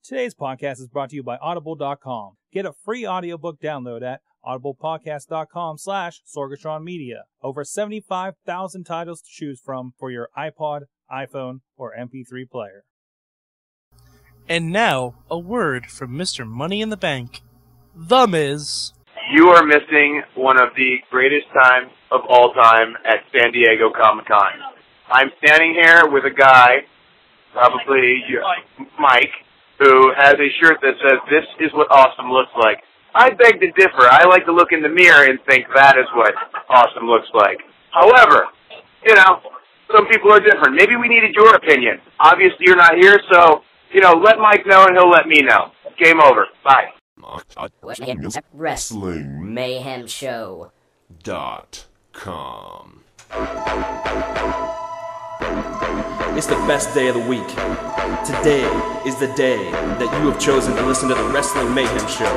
Today's podcast is brought to you by Audible.com. Get a free audiobook download at audiblepodcast.com/Sorgatron Media. Over 75,000 titles to choose from for your iPod, iPhone, or MP3 player. And now, a word from Mr. Money in the Bank, The Miz. You are missing one of the greatest times of all time at San Diego Comic-Con. I'm standing here with a guy, probably Mike, who has a shirt that says, "This is what awesome looks like." I beg to differ. I like to look in the mirror and think that is what awesome looks like. However, some people are different. Maybe we needed your opinion. Obviously, you're not here, so, let Mike know and he'll let me know. Game over. Bye. Wrestling Mayhem Show.com. It's the best day of the week. Today is the day that you have chosen to listen to the Wrestling Mayhem Show.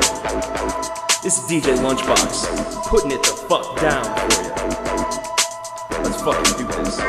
This is DJ Lunchbox, putting it the fuck down for you. Let's fucking do this.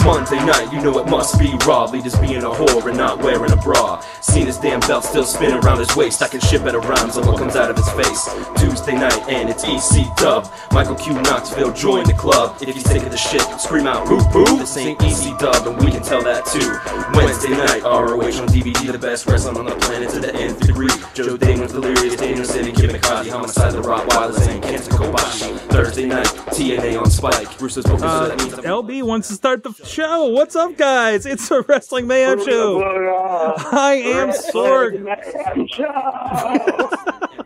Monday night, you know it must be raw. Leaders being a whore and not wearing a bra. Seen his damn belt still spinning around his waist. I can ship at a rhymes on what comes out of his face. Tuesday night and it's EC Dub. Michael Q Knoxville join the club. If you're sick of the shit, scream out boo boo. This ain't EC Dub and we can tell that too. Wednesday night, ROH on DVD. The best wrestling on the planet to the nth degree. Joe Damon's delirious, Daniel City, Kid McCarthy, Homicide, the Rottweilers, and Kenta Kobashi. Thursday night, TNA on Spike. Bruce's focus, so that means LB wants to start the show. What's up, guys? It's a Wrestling Mayhem Show. I am Sorg.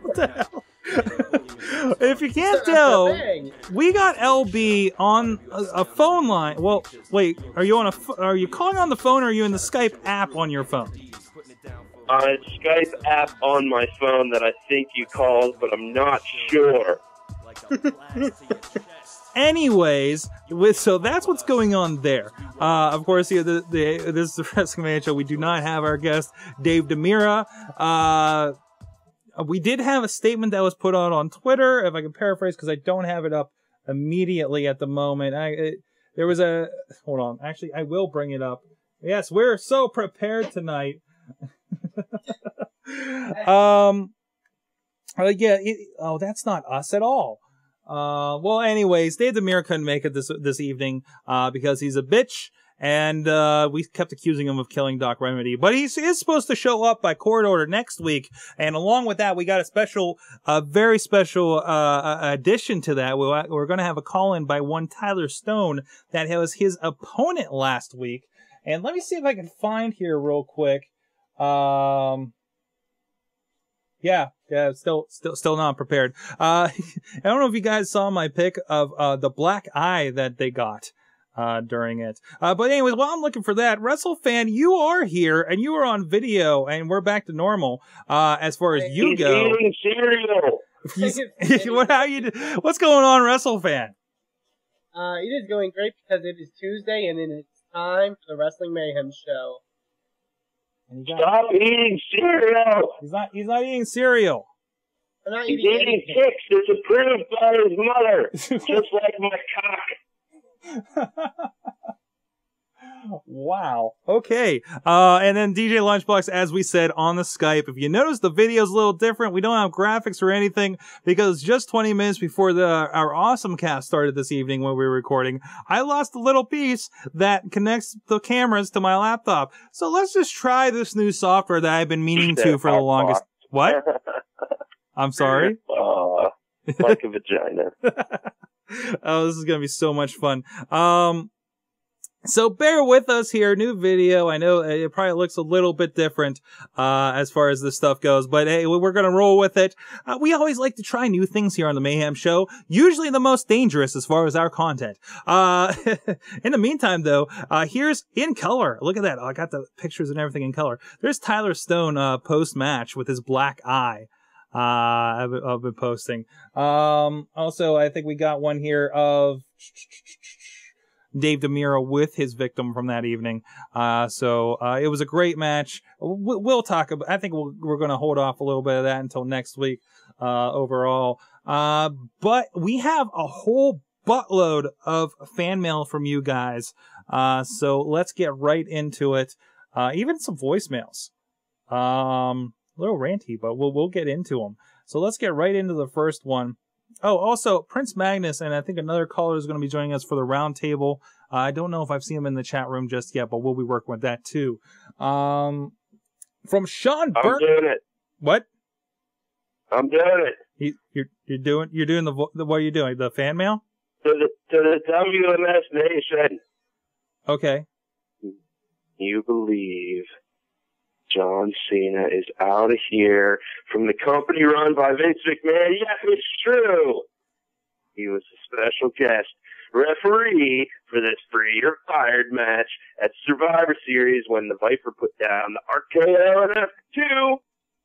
What the hell? If you can't tell, we got LB on a phone line. Well, wait, are you calling on the phone or are you in the Skype app on your phone? Skype app on my phone that I think you called, but I'm not sure. Anyways, so that's what's going on there. Of course, this is the Wrestling Mayhem Show. We do not have our guest, Dave DeMira. We did have a statement that was put out on Twitter, if I can paraphrase, because I don't have it up immediately at the moment. There was a... Hold on. Actually, I will bring it up. Yes, we're so prepared tonight. That's not us at all. Well, anyways, Dave DeMira couldn't make it this evening because he's a bitch, and we kept accusing him of killing Doc Remedy. But he is supposed to show up by court order next week, and along with that, we got a very special addition to that. We're going to have a call-in by one Tyler Stone that was his opponent last week. And let me see if I can find here real quick. Yeah, still not prepared. I don't know if you guys saw my pic of the black eye that they got during it. But anyways, while I'm looking for that, WrestleFan, you are here and you are on video, and we're back to normal as far as you go. Eating cereal. What's going on, WrestleFan? It is going great because it is Tuesday and then it's time for the Wrestling Mayhem Show. Stop eating cereal! He's not eating cereal. He's eating kicks that's approved by his mother, just like my cock. Wow. Okay. And then DJ Lunchbox, as we said on the Skype, if you notice the video's a little different, we don't have graphics or anything because just 20 minutes before our awesome cast started this evening when we were recording, I lost a little piece that connects the cameras to my laptop. So let's just try this new software that I've been meaning to for the longest. What? I'm sorry? Like a vagina. Oh, this is going to be so much fun. So bear with us here. New video. I know it probably looks a little bit different as far as this stuff goes, but hey, we're going to roll with it. We always like to try new things here on the Mayhem Show, usually the most dangerous as far as our content. In the meantime, though, here's in color. Look at that. Oh, I got the pictures and everything in color. There's Tyler Stone post-match with his black eye. I've been posting. Also, I think we got one here of Dave DeMira with his victim from that evening. So it was a great match. We'll talk about, I think we're going to hold off a little bit of that until next week, overall. But we have a whole buttload of fan mail from you guys. So let's get right into it. Even some voicemails. A little ranty, but we'll get into them. So let's get right into the first one. Oh, also, Prince Magnus and I think another caller is going to be joining us for the round table. I don't know if I've seen him in the chat room just yet, but we'll be working with that too. From Sean Burke. I'm doing it. What? I'm doing it. You're doing the what are you doing? The fan mail? To the WMS Nation. Okay. You believe John Cena is out of here from the company run by Vince McMahon? Yes, it's true. He was a special guest referee for this free or fired match at Survivor Series when the Viper put down the RKO and after 2.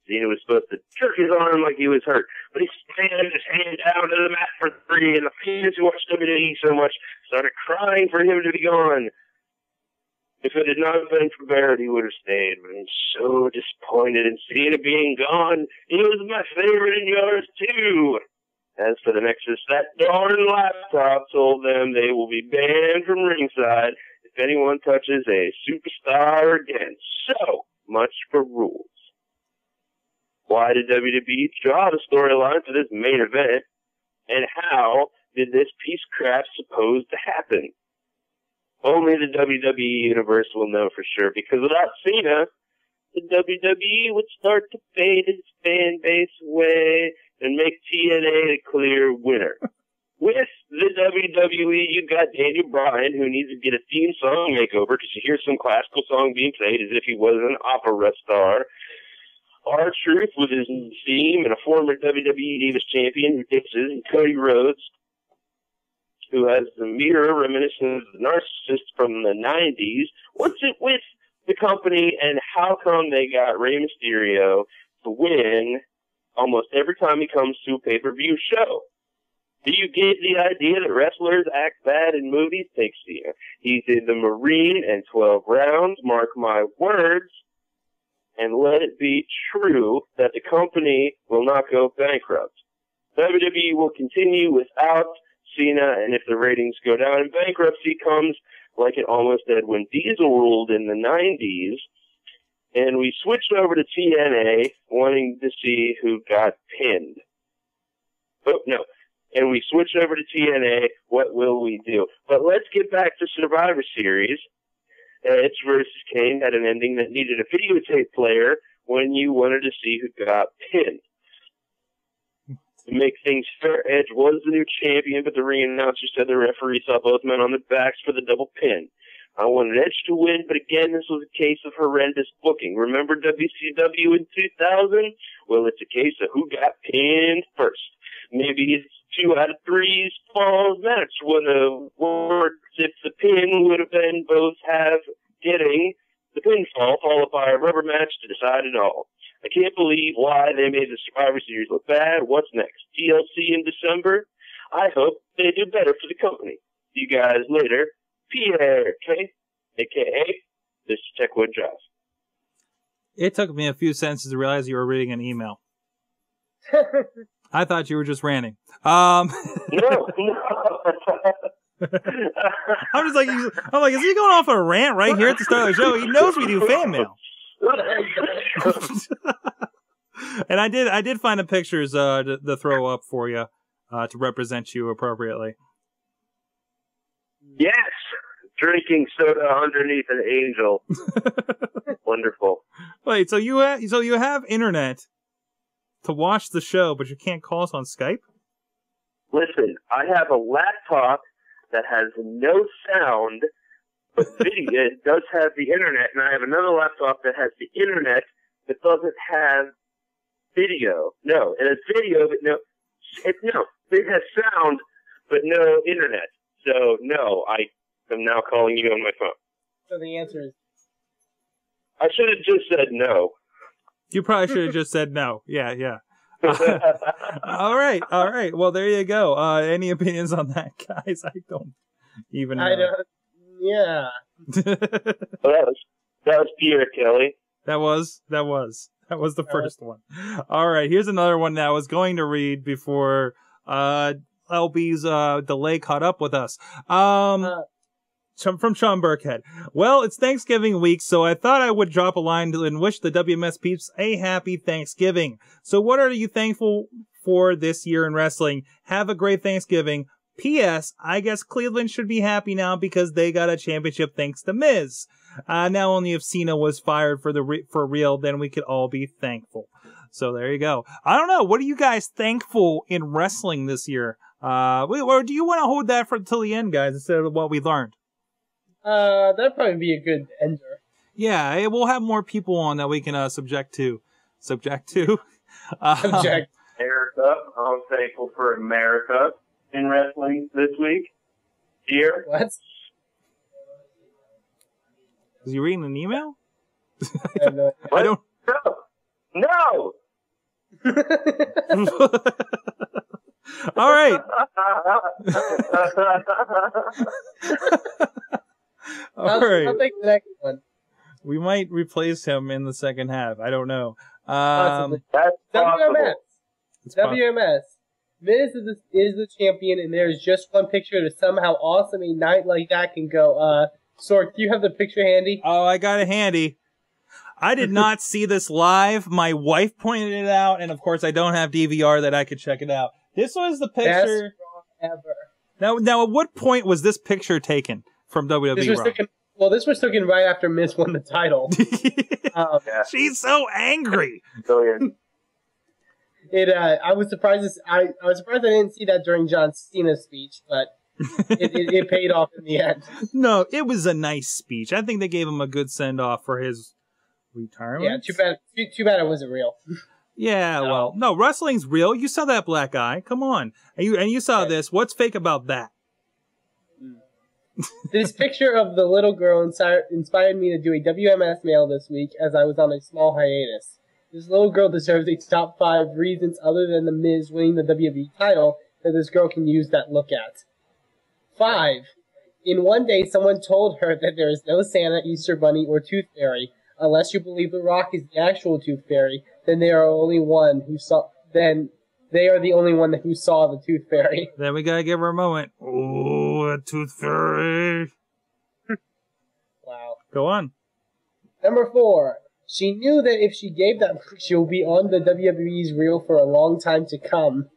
Cena was supposed to jerk his arm like he was hurt, but he slammed his hand down to the mat for 3, and the fans who watched WWE so much started crying for him to be gone. If it had not been for Barrett, he would have stayed, but I'm so disappointed in Cena being gone. He was my favorite and yours, too. As for the Nexus, that darn laptop told them they will be banned from ringside if anyone touches a superstar again. So much for rules. Why did WWE draw the storyline for this main event? And how did this piece of crap supposed to happen? Only the WWE Universe will know for sure, because without Cena, the WWE would start to fade its fan base away and make TNA the clear winner. With the WWE, you got Daniel Bryan, who needs to get a theme song makeover because you hear some classical song being played as if he was an opera star. R-Truth with his theme and a former WWE Divas champion who dances, and Cody Rhodes, who has the mirror reminiscent of the narcissist from the 90s. What's it with the company, and how come they got Rey Mysterio to win almost every time he comes to a pay-per-view show? Do you get the idea that wrestlers act bad in movies? Take Cena. He did the Marine and 12 rounds, mark my words, and let it be true that the company will not go bankrupt. WWE will continue without Cena, and if the ratings go down and bankruptcy comes, like it almost did when Diesel ruled in the 90s, and we switched over to TNA, wanting to see who got pinned. Oh, no. And we switched over to TNA, what will we do? But let's get back to Survivor Series. Edge versus Kane had an ending that needed a videotape player when you wanted to see who got pinned. To make things fair, Edge was the new champion, but the ring announcer said the referee saw both men on their backs for the double pin. I wanted Edge to win, but again, this was a case of horrendous booking. Remember WCW in 2000? Well, it's a case of who got pinned first. Maybe it's 2 out of 3 falls match when the words if the pin would have been both have getting the pinfall followed by a rubber match to decide it all. I can't believe why they made the Survivor Series look bad. What's next? TLC in December? I hope they do better for the company. See you guys later. Pierre K, a.k.a. This Techwood Drive. It took me a few sentences to realize you were reading an email. I thought you were just ranting. No. I'm just like, is he going off on a rant right here at the start of the show? He knows we do fan mail. And I did find the pictures to throw up for you to represent you appropriately. Yes, drinking soda underneath an angel. Wonderful. Wait, so you have internet to watch the show, but you can't call us on Skype? Listen, I have a laptop that has no sound, but video. It does have the internet, and I have another laptop that has the internet that doesn't have video. No, it has video, but no. It has sound, but no internet. So no, I am now calling you on my phone. So the answer is, I should have just said no. You probably should have just said no. Yeah. All right. Well, there you go. Any opinions on that, guys? I don't even know. I don't. Yeah. Well, that was Pierre Kelly. That was the first one. All right. Here's another one that I was going to read before LB's delay caught up with us. From Sean Burkhead. Well, it's Thanksgiving week, so I thought I would drop a line and wish the WMS peeps a happy Thanksgiving. So what are you thankful for this year in wrestling? Have a great Thanksgiving. P.S. I guess Cleveland should be happy now because they got a championship thanks to Miz. Now only if Cena was fired for real, then we could all be thankful. So there you go. I don't know. What are you guys thankful in wrestling this year? Or do you want to hold that for till the end, guys, instead of what we learned? That'd probably be a good ender. Yeah, we'll have more people on that we can subject to. Subject. America. I'm thankful for America in wrestling this week. Here. What? Is he reading an email? I have no I don't. No. All right. All right. I'll take the next one. We might replace him in the second half. I don't know. Possibly. That's WMS. possible. WMS. Miz is the champion, and there's just one picture to somehow awesome a night like that can go. Sork, do you have the picture handy? Oh, I got it handy. I did not see this live. My wife pointed it out, and of course, I don't have DVR that I could check it out. This was the picture. Best Raw ever. Now, at what point was this picture taken from WWE Raw? This was taken right after Miz won the title. Yeah. She's so angry. Brilliant. I was surprised. I was surprised I didn't see that during John Cena's speech, but it paid off in the end. No, it was a nice speech. I think they gave him a good send off for his retirement. Yeah, too bad it wasn't real. Yeah, well, no, wrestling's real. You saw that black eye. Come on, and you saw this. What's fake about that? This picture of the little girl inspired me to do a WMS mail this week as I was on a small hiatus. This little girl deserves a top 5 reasons other than The Miz winning the WWE title that this girl can use that look at. 5. In one day, someone told her that there is no Santa, Easter Bunny, or Tooth Fairy. Unless you believe The Rock is the actual Tooth Fairy, then they are the only one who saw the Tooth Fairy. Then we gotta give her a moment. Oh, a Tooth Fairy. Wow. Go on. Number 4. She knew that if she gave that look, she'll be on the WWE's reel for a long time to come.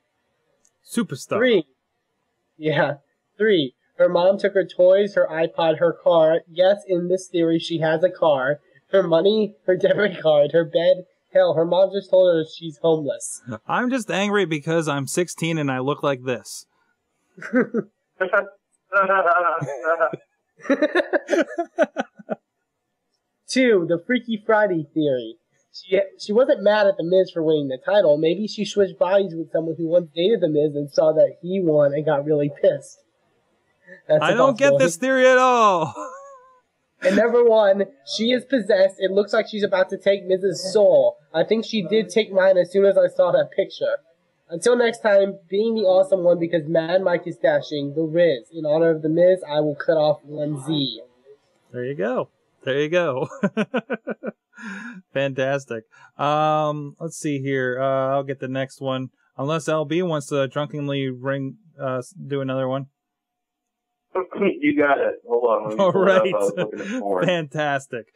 Superstar. 3. Yeah. 3. Her mom took her toys, her iPod, her car. Yes, in this theory, she has a car. Her money, her debit card, her bed. Hell, her mom just told her she's homeless. I'm just angry because I'm 16 and I look like this. 2. The Freaky Friday theory. She wasn't mad at The Miz for winning the title. Maybe she switched bodies with someone who once dated The Miz and saw that he won and got really pissed. I don't get this theory at all. And number 1, she is possessed. It looks like she's about to take Miz's soul. I think she did take mine as soon as I saw that picture. Until next time, being the awesome one because Mad Mike is dashing, the Riz. In honor of The Miz, I will cut off one Z. There you go. There you go. Fantastic. Let's see here. I'll get the next one. Unless LB wants to drunkenly do another one. You got it. Hold on. Let me All pull it up. right. I was looking at porn. Fantastic.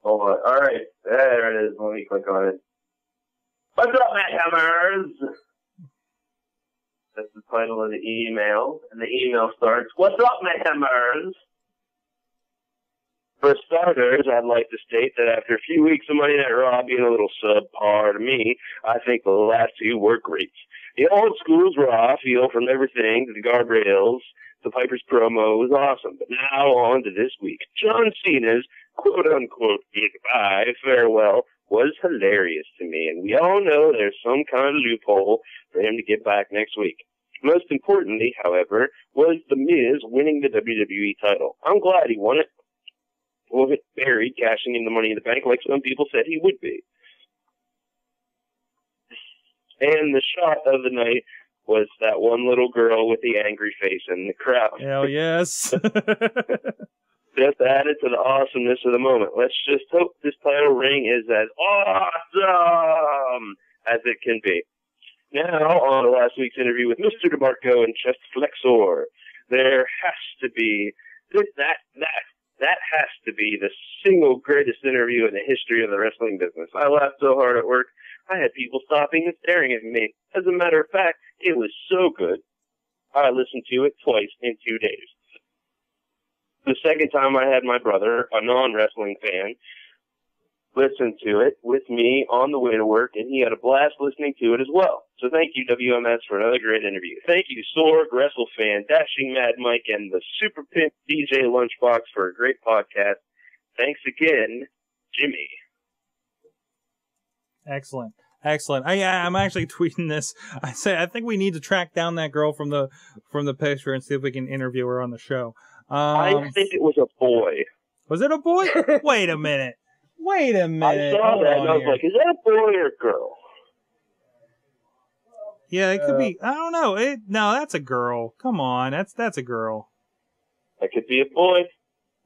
Hold on. All right. There it is. Let me click on it. What's up, Mayhemers? That's the title of the email. And the email starts, what's up, Mayhemers? For starters, I'd like to state that after a few weeks of Monday Night Raw being a little subpar to me, I think the last 2 were great. The old school's Raw feel from everything to the guardrails to Piper's promo was awesome. But now on to this week. John Cena's quote-unquote goodbye farewell was hilarious to me, and we all know there's some kind of loophole for him to get back next week. Most importantly, however, was The Miz winning the WWE title. I'm glad he won it. Wasn't buried cashing in the Money in the Bank like some people said he would be. And the shot of the night was that one little girl with the angry face in the crowd. Hell yes. Just added to the awesomeness of the moment. Let's just hope this title ring is as awesome as it can be. Now, on to last week's interview with Mr. DeMarco and Chest Flexor. there has to be that has to be the single greatest interview in the history of the wrestling business. I laughed so hard at work, I had people stopping and staring at me. As a matter of fact, it was so good, I listened to it twice in 2 days. The second time I had my brother, a non-wrestling fan, listen to it with me on the way to work, and he had a blast listening to it as well. So thank you, WMS, for another great interview. Thank you, Sorg, WrestleFan, Dashing Mad Mike, and the Super Pimp DJ Lunchbox for a great podcast. Thanks again, Jimmy. Excellent. Excellent. I'm actually tweeting this. I think we need to track down that girl from the picture and see if we can interview her on the show. I think it was a boy. Was it a boy? Wait a minute. I saw that and I was like, is that a boy or a girl? Yeah, it could be. I don't know. No, that's a girl. Come on, that's a girl. That could be a boy.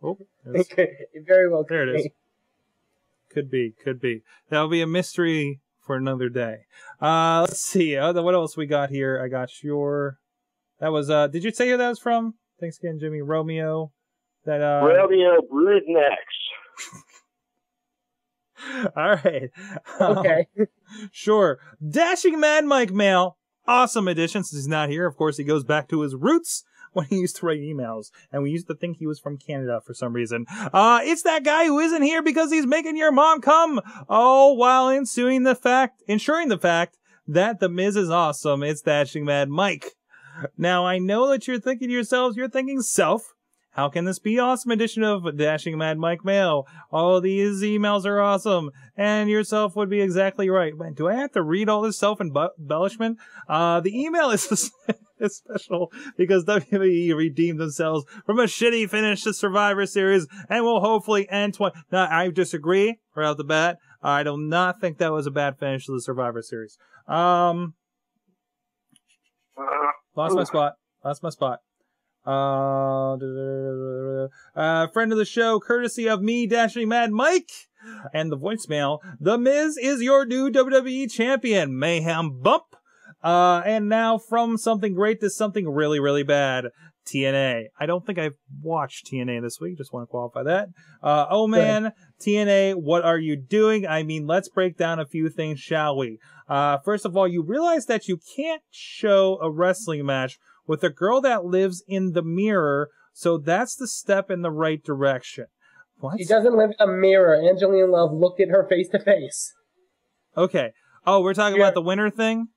Oh, it very well could there it is. be. Could be. That'll be a mystery for another day. Let's see. What else we got here? I got that was, did you say who that was from? Thanks again, Jimmy. Romeo. Romeo Broodnecks. All right. Okay. Sure. Dashing Mad Mike mail. Awesome addition since he's not here. Of course, he goes back to his roots when he used to write emails. And we used to think he was from Canada for some reason. It's that guy who isn't here because he's making your mom come. Oh, while ensuring the fact that The Miz is awesome. It's Dashing Mad Mike. Now, I know that you're thinking to yourselves, self, how can this be awesome edition of Dashing Mad Mike Mail? All these emails are awesome. And yourself would be exactly right. Man, do I have to read all this self-embellishment? The email is special because WWE redeemed themselves from a shitty finish to Survivor Series and will hopefully end Now, I disagree right off the bat. I do not think that was a bad finish to the Survivor Series. Lost my spot. Friend of the show, courtesy of me, Dashing Mad Mike, and the voicemail. The Miz is your new WWE champion. Mayhem bump. And now from something great to something really, really bad. TNA. I don't think I've watched TNA this week. Just want to qualify that. Oh man, TNA, what are you doing? I mean, let's break down a few things, shall we? First of all, you realize that you can't show a wrestling match with a girl that lives in the mirror, so that's the step in the right direction. What? She doesn't live in a mirror. Angelina Love looked at her face to face. Okay. Oh, we're talking about the winner thing?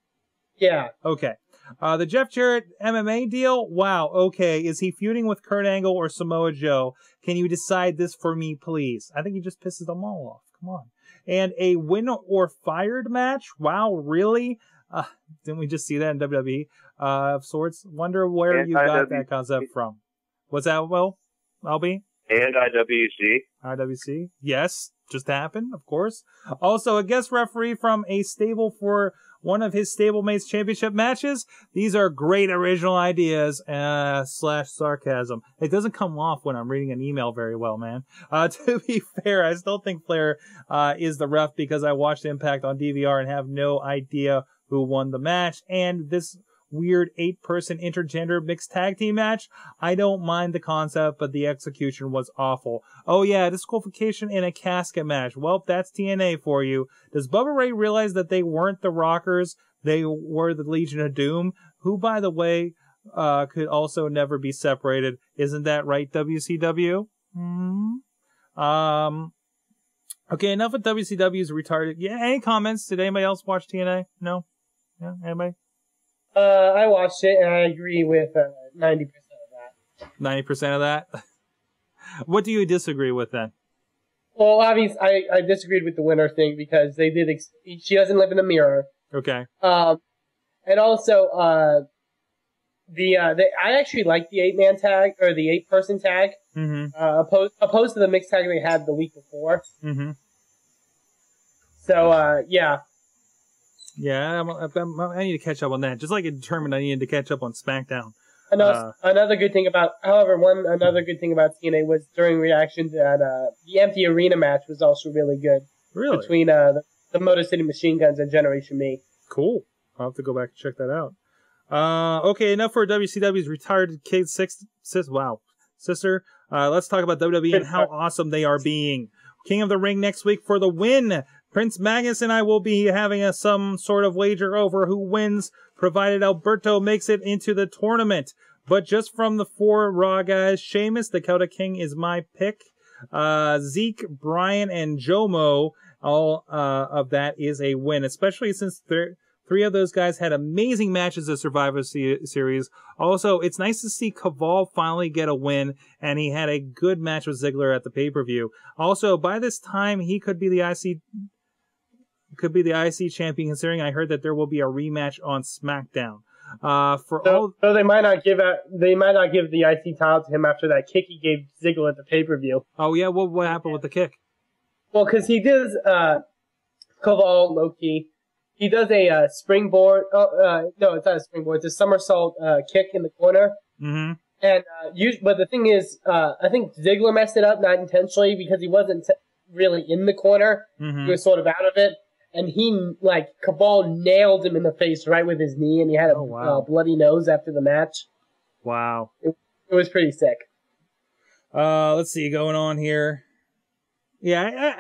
Yeah. Okay. The Jeff Jarrett MMA deal? Wow. Okay. Is he feuding with Kurt Angle or Samoa Joe? Can you decide this for me, please? I think he just pisses them all off. Come on. And a win or fired match? Wow. Really? Didn't we just see that in WWE of sorts? Wonder where you got that concept from. What's that, Will? LB? And IWC. IWC? Yes. Just happened, of course. Also, a guest referee from a stable for one of his stablemates championship matches. These are great original ideas, / sarcasm. It doesn't come off when I'm reading an email very well, man. To be fair, I still think Flair, is the ref because I watched Impact on DVR and have no idea who won the match. And this weird 8-person intergender mixed tag team match, I don't mind the concept, but the execution was awful. Oh yeah, disqualification in a casket match. Well, that's TNA for you. Does Bubba Ray realize that they weren't the Rockers? They were the Legion of Doom, who, by the way, could also never be separated. Isn't that right, WCW? Okay, enough with WCW's retarded. Yeah, any comments? Did anybody else watch TNA? No? Yeah, anybody? I watched it, and I agree with 90% of that. 90% of that? What do you disagree with, then? Well, obviously, I disagreed with the winner thing, because they did she doesn't live in a mirror. Okay. And also, I actually like the 8-man tag, or the 8-person tag, opposed to the mixed tag they had the week before. So, yeah. Yeah, I need to catch up on that. Just like it determined I needed to catch up on SmackDown. Another good thing about TNA was during reaction that the empty arena match was also really good. Really? Between the Motor City Machine Guns and Generation Me. Cool. I'll have to go back and check that out. Okay, enough for WCW's retired kid sister. Let's talk about WWE and how awesome they are being. King of the Ring next week for the win. Prince Magnus and I will be having some sort of wager over who wins, provided Alberto makes it into the tournament. But just from the 4 Raw guys, Sheamus, Dakota King is my pick. Zeke, Brian, and Jomo, all of that is a win, especially since 3 of those guys had amazing matches at Survivor Series. Also, it's nice to see Caval finally get a win, and he had a good match with Ziggler at the pay-per-view. Also, by this time, he could be the IC champion, considering I heard that there will be a rematch on SmackDown. So they might not give the IC title to him after that kick he gave Ziggler at the pay-per-view. Oh yeah, what happened with the kick? Well, because he does Caval low-key. He does a springboard. No, it's not a springboard. It's a somersault kick in the corner. Mm-hmm. And but the thing is, I think Ziggler messed it up, not intentionally, because he wasn't really in the corner. Mm-hmm. He was sort of out of it. And he, Cabal nailed him in the face right with his knee, and he had a bloody nose after the match. Wow. It was pretty sick. Let's see, going on here. Yeah,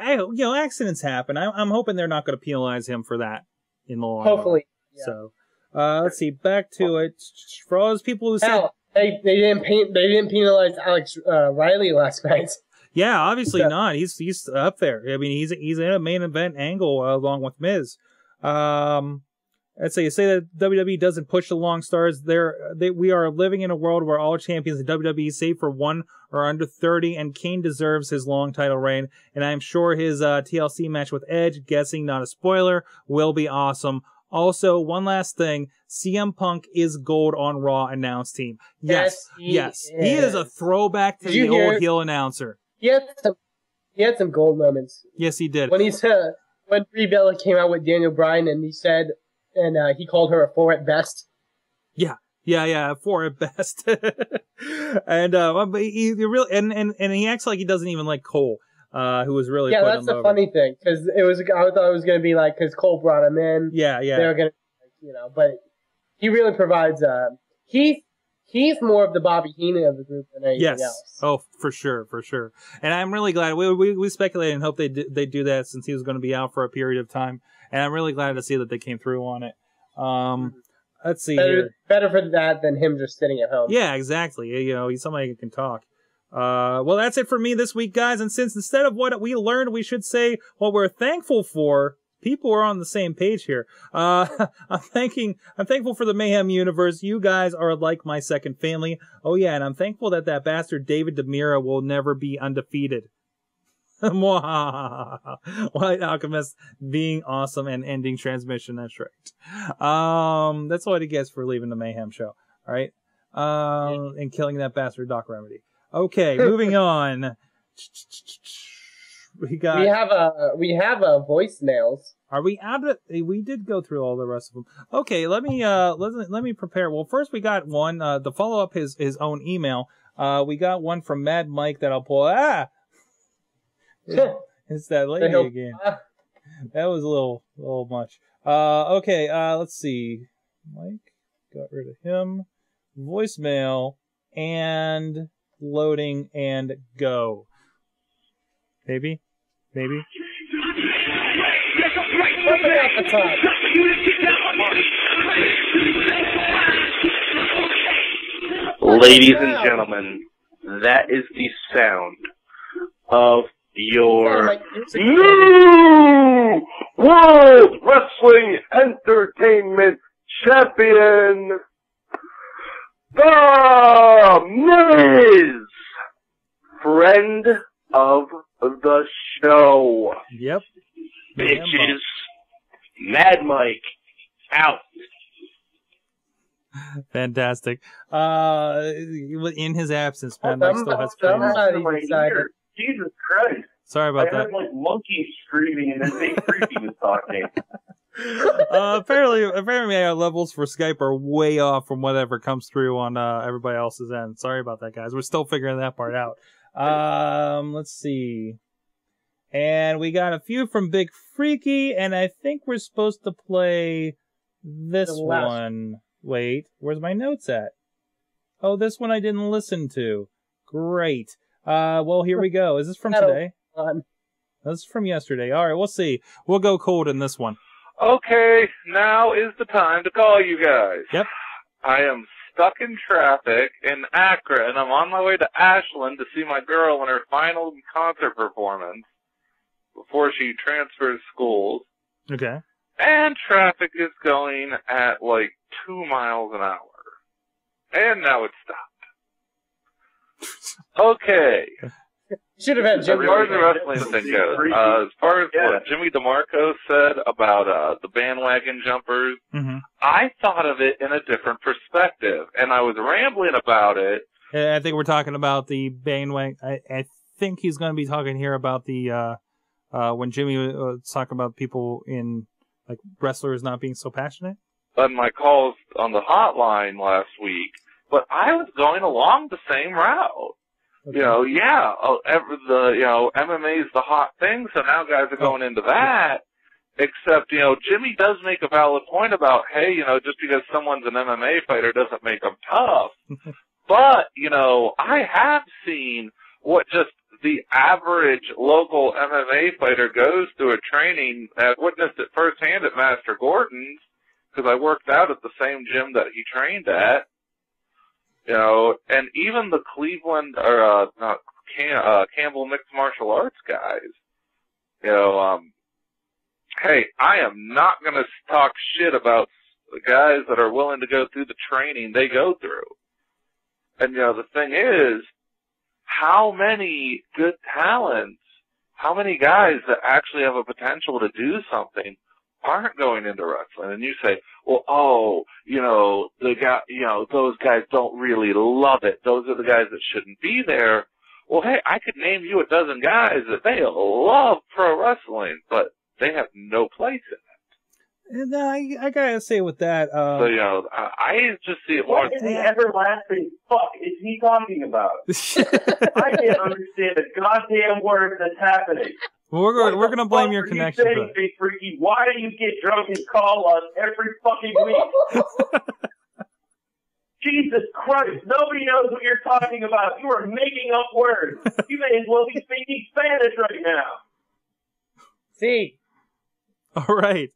accidents happen. I'm hoping they're not going to penalize him for that in the long run. Hopefully. Yeah. So, let's see, back to it. For all those people who said... They didn't penalize Alex Riley last night. Yeah, obviously not. He's up there. I mean, he's in a main event angle along with Miz. Let's say that WWE doesn't push the long stars. We are living in a world where all champions in WWE, save for one, are under 30, and Kane deserves his long title reign. And I'm sure his TLC match with Edge, guessing not a spoiler, will be awesome. Also, one last thing, CM Punk is gold on Raw announce team. Yes. He is a throwback to the old heel announcer. He had some gold moments. Yes, he did. When Brie Bella came out with Daniel Bryan and he called her a 4 at best. Yeah, 4 at best. And he acts like he doesn't even like Cole, who was really putting that's him the over. Funny thing, because I thought it was going to be because Cole brought him in. Yeah. They were going to, but he really provides. He's more of the Bobby Heenan of the group than anything else. Oh, for sure. And I'm really glad. We speculated and hoped they do that since he was going to be out for a period of time. And I'm really glad to see that they came through on it. Let's see here. Better for that than him just sitting at home. Yeah, exactly. He's somebody who can talk. Well, that's it for me this week, guys. And since instead of what we learned, we should say what we're thankful for. People are on the same page here. I'm thankful for the Mayhem universe. You guys are like my second family. Oh yeah, and I'm thankful that bastard David Demira will never be undefeated. White Alchemist being awesome and ending transmission. That's right. That's what he gets for leaving the Mayhem show. All right. And killing that bastard Doc Remedy. Okay, moving on. We have a voicemails. Are we out of? We did go through all the rest of them. Okay, let me prepare. Well, first we got one to follow up his own email. We got one from Mad Mike that I'll pull. It's that lady again. That was a little much. Okay, let's see. Mike, got rid of him. Voicemail and loading and go. Maybe. Ladies and gentlemen, that is the sound of your new World Wrestling Entertainment Champion, The Miz, friend of the show. Yep. Bitches. Mad Mike out. Fantastic. In his absence, Mad Mike still has friends. Jesus Christ. Sorry about that. I heard monkeys screaming and then Big Creepy was talking. Apparently our levels for Skype are way off from whatever comes through on everybody else's end. Sorry about that, guys. We're still figuring that part out. Let's see. And we got a few from Big Freaky, and I think we're supposed to play this one. Wait, where's my notes at? Oh, this one I didn't listen to. Great. Well, here we go. Is this from today? This is from yesterday. All right, we'll see. We'll go cold in this one. Okay, now is the time to call you guys. Yep. I am stuck in traffic in Akron. I'm on my way to Ashland to see my girl in her final concert performance before she transfers schools. Okay. And traffic is going at like 2 miles an hour. And now it's stopped. Okay. Should have had Jimmy. As far as the wrestling thing goes, as far as what Jimmy DeMarco said about the bandwagon jumpers, I thought of it in a different perspective, and I was rambling about it. I think we're talking about the bandwagon. I think he's going to be talking here about the when Jimmy was talking about people in like wrestlers not being so passionate. On my calls on the hotline last week, but I was going along the same route. Okay. You know, MMA is the hot thing, so now guys are going into that. Except, Jimmy does make a valid point about, hey, just because someone's an MMA fighter doesn't make them tough. But, I have seen what just the average local MMA fighter goes through a training. I've witnessed it firsthand at Master Gordon's, because I worked out at the same gym that he trained at. And even the Cleveland, Campbell Mixed Martial Arts guys, hey, I am not going to talk shit about the guys that are willing to go through the training they go through. And, the thing is, how many good talents, how many guys that actually have a potential to do something aren't going into wrestling? And you say, well, those guys don't really love it. Those are the guys that shouldn't be there. Well, hey, I could name you a dozen guys that they love pro wrestling, but they have no place in it. No, I gotta say with that, so, I just see it more. What in the everlasting fuck is he talking about? I can't understand a goddamn word that's happening. Well, we're gonna blame your connection. You saying, Big Freaky? Why do you get drunk and call us every fucking week? Jesus Christ! Nobody knows what you're talking about. You are making up words. You may as well be speaking Spanish right now. See. All right.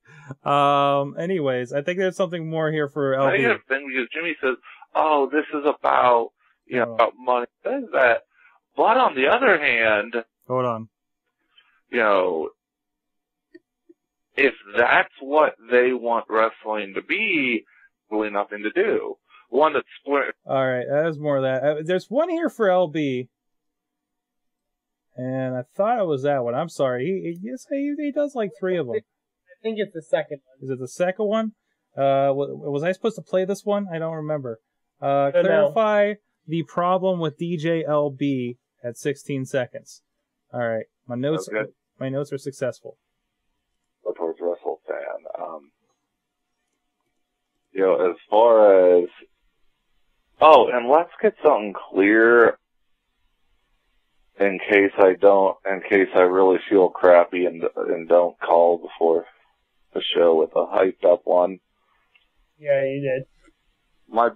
Anyways, I think there's something more here for LB. I think it's a thing because Jimmy says, "Oh, this is about about money." Says that, but on the other hand, hold on. If that's what they want wrestling to be, really nothing to do. One that's split. All right, there's more of that. There's one here for LB, and I thought it was that one. I'm sorry. He does like 3 of them. I think it's the second one. Is it the second one? Was I supposed to play this one? I don't remember. Clarify the problem with DJ LB at 16 seconds. All right, my notes are successful. Towards Russell fan, as far as and let's get something clear in case I really feel crappy and don't call before the show with a hyped up one. Yeah, you did. I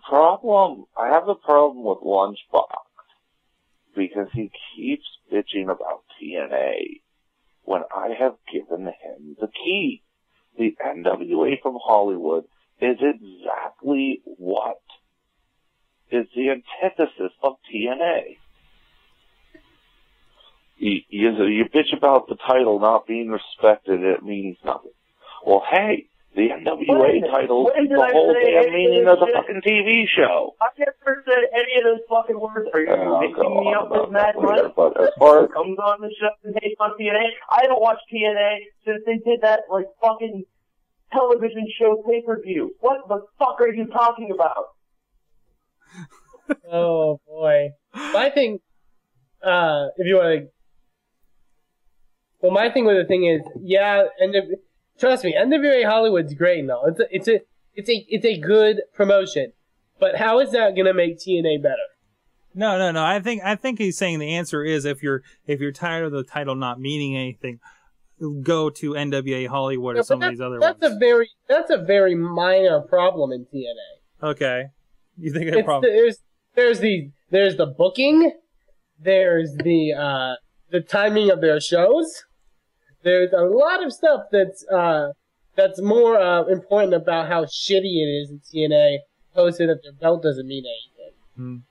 have a problem with Lunchbox because he keeps bitching about TNA when I have given him the key. The NWA from Hollywood is exactly what is the antithesis of TNA. You bitch about the title not being respected, it means nothing. Well, hey, the NWA title is the whole damn meaning of the fucking TV show. I never said any of those fucking words. Are you mixing me up with Mad Money? But as far as comes on the show and hates on TNA, I haven't watched TNA since they did that fucking television show pay-per-view. What the fuck are you talking about? Oh boy. My thing, if you want to, well, my thing with the thing is, trust me, NWA Hollywood's great and all. It's a good promotion, but how is that gonna make TNA better? No. I think he's saying the answer is if you're tired of the title not meaning anything, go to NWA Hollywood or some of these other ones. That's a very minor problem in TNA. Okay. You think they're probably... There's the booking, there's the timing of their shows. There's a lot of stuff that's more important about how shitty it is in TNA, opposed to that their belt doesn't mean anything.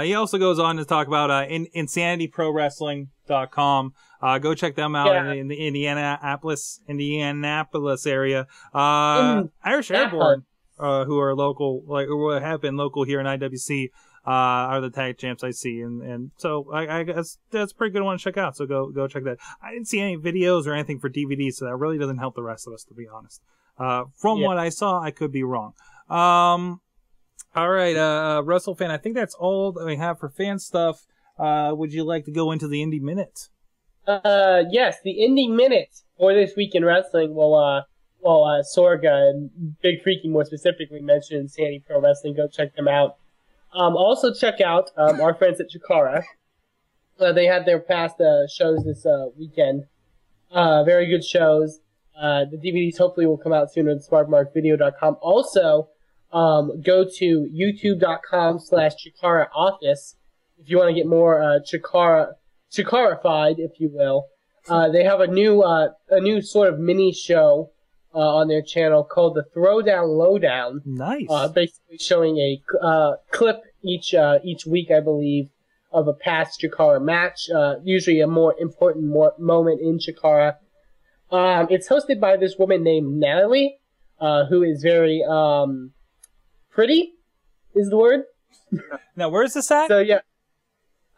He also goes on to talk about InsanityProWrestling.com. Go check them out in the Indianapolis area. Irish Airborne, who are local, who have been local here in IWC, are the tag champs I see, and so I guess that's a pretty good one to check out. So go check that. I didn't see any videos or anything for DVDs, so that really doesn't help the rest of us, to be honest. From what I saw, I could be wrong. All right, Russell fan, I think that's all that we have for fan stuff. Would you like to go into the Indie Minute? Yes, the Indie Minute for this week in wrestling. Sorga and Big Freaky more specifically mentioned Insanity Pro Wrestling. Go check them out. Also check out our friends at Chikara. They had their past shows this weekend. Very good shows. The DVDs hopefully will come out soon at smartmarkvideo.com. Also, go to youtube.com/Chikara Office if you want to get more Chikara-fied, if you will. They have a new sort of mini show on their channel called the Throwdown Lowdown. Nice. Basically showing a clip each week, I believe, of a past Chikara match. Usually a more important moment in Chikara. It's hosted by this woman named Natalie, who is very pretty, is the word. Now, where is this at? So yeah,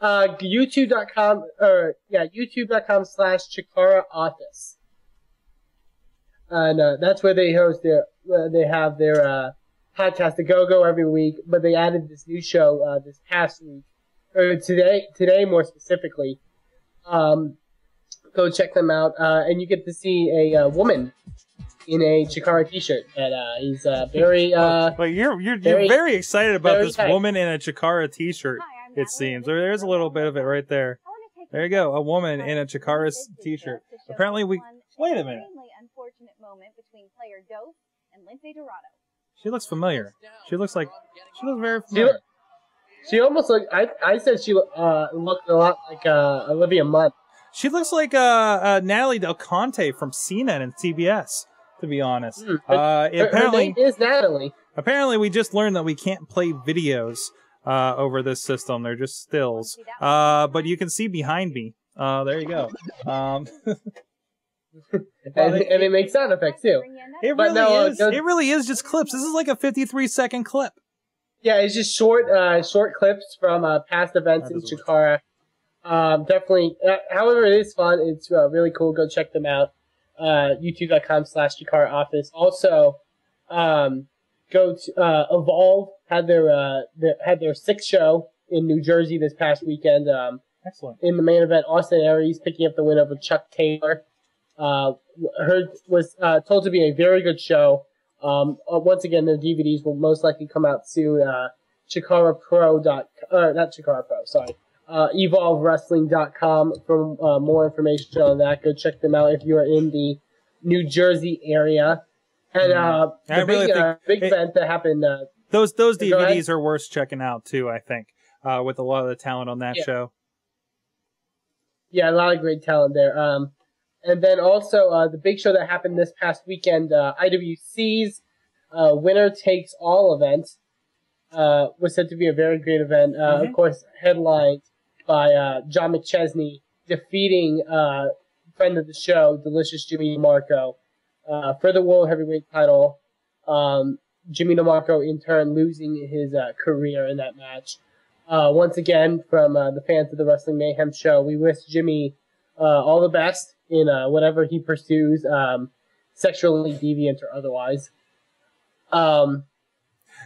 youtube.com/Chikara Office. And that's where they host they have their podcast, The Go-Go, every week. But they added this new show this past week, or today more specifically. Go check them out, and you get to see a woman in a Chikara t-shirt that is very. But you're very excited about this tight. woman in a Chikara t-shirt. It seems there's a little bit of it right there. There you go, a woman in a Chikara t-shirt. Apparently we. Wait a minute. Unfortunate moment between player Dove and Lindsay Dorado. She looks familiar. She looks very familiar. She almost looked. I said she looked a lot like Olivia Munn. She looks like Natalie Del Conte from CNET and CBS, to be honest. Apparently, her name is Natalie. Apparently, we just learned that we can't play videos over this system. They're just stills. But you can see behind me. There you go. And it makes sound effects too. It really is just clips. This is like a 53-second clip. Yeah, it's just short clips from past events in Chikara. Definitely. However, it is fun. It's really cool. Go check them out. youtube.com/Chikara Office. Also, go to Evolve had their 6th show in New Jersey this past weekend. Excellent. In the main event, Austin Aries picking up the win over Chuck Taylor. Was told to be a very good show. Once again, their DVDs will most likely come out soon. EvolveWrestling.com for more information on that. Go check them out if you are in the New Jersey area. And the big event that happened. Those DVDs are worth checking out too. I think with a lot of the talent on that show. Yeah, a lot of great talent there. And then also the big show that happened this past weekend, IWC's Winner Takes All event, was said to be a very great event. Of course, headlined by John McChesney defeating friend of the show, Delicious Jimmy DeMarco, for the World Heavyweight title. Jimmy DeMarco, in turn, losing his career in that match. Once again, from the fans of the Wrestling Mayhem show, we wish Jimmy all the best in whatever he pursues, sexually deviant or otherwise. And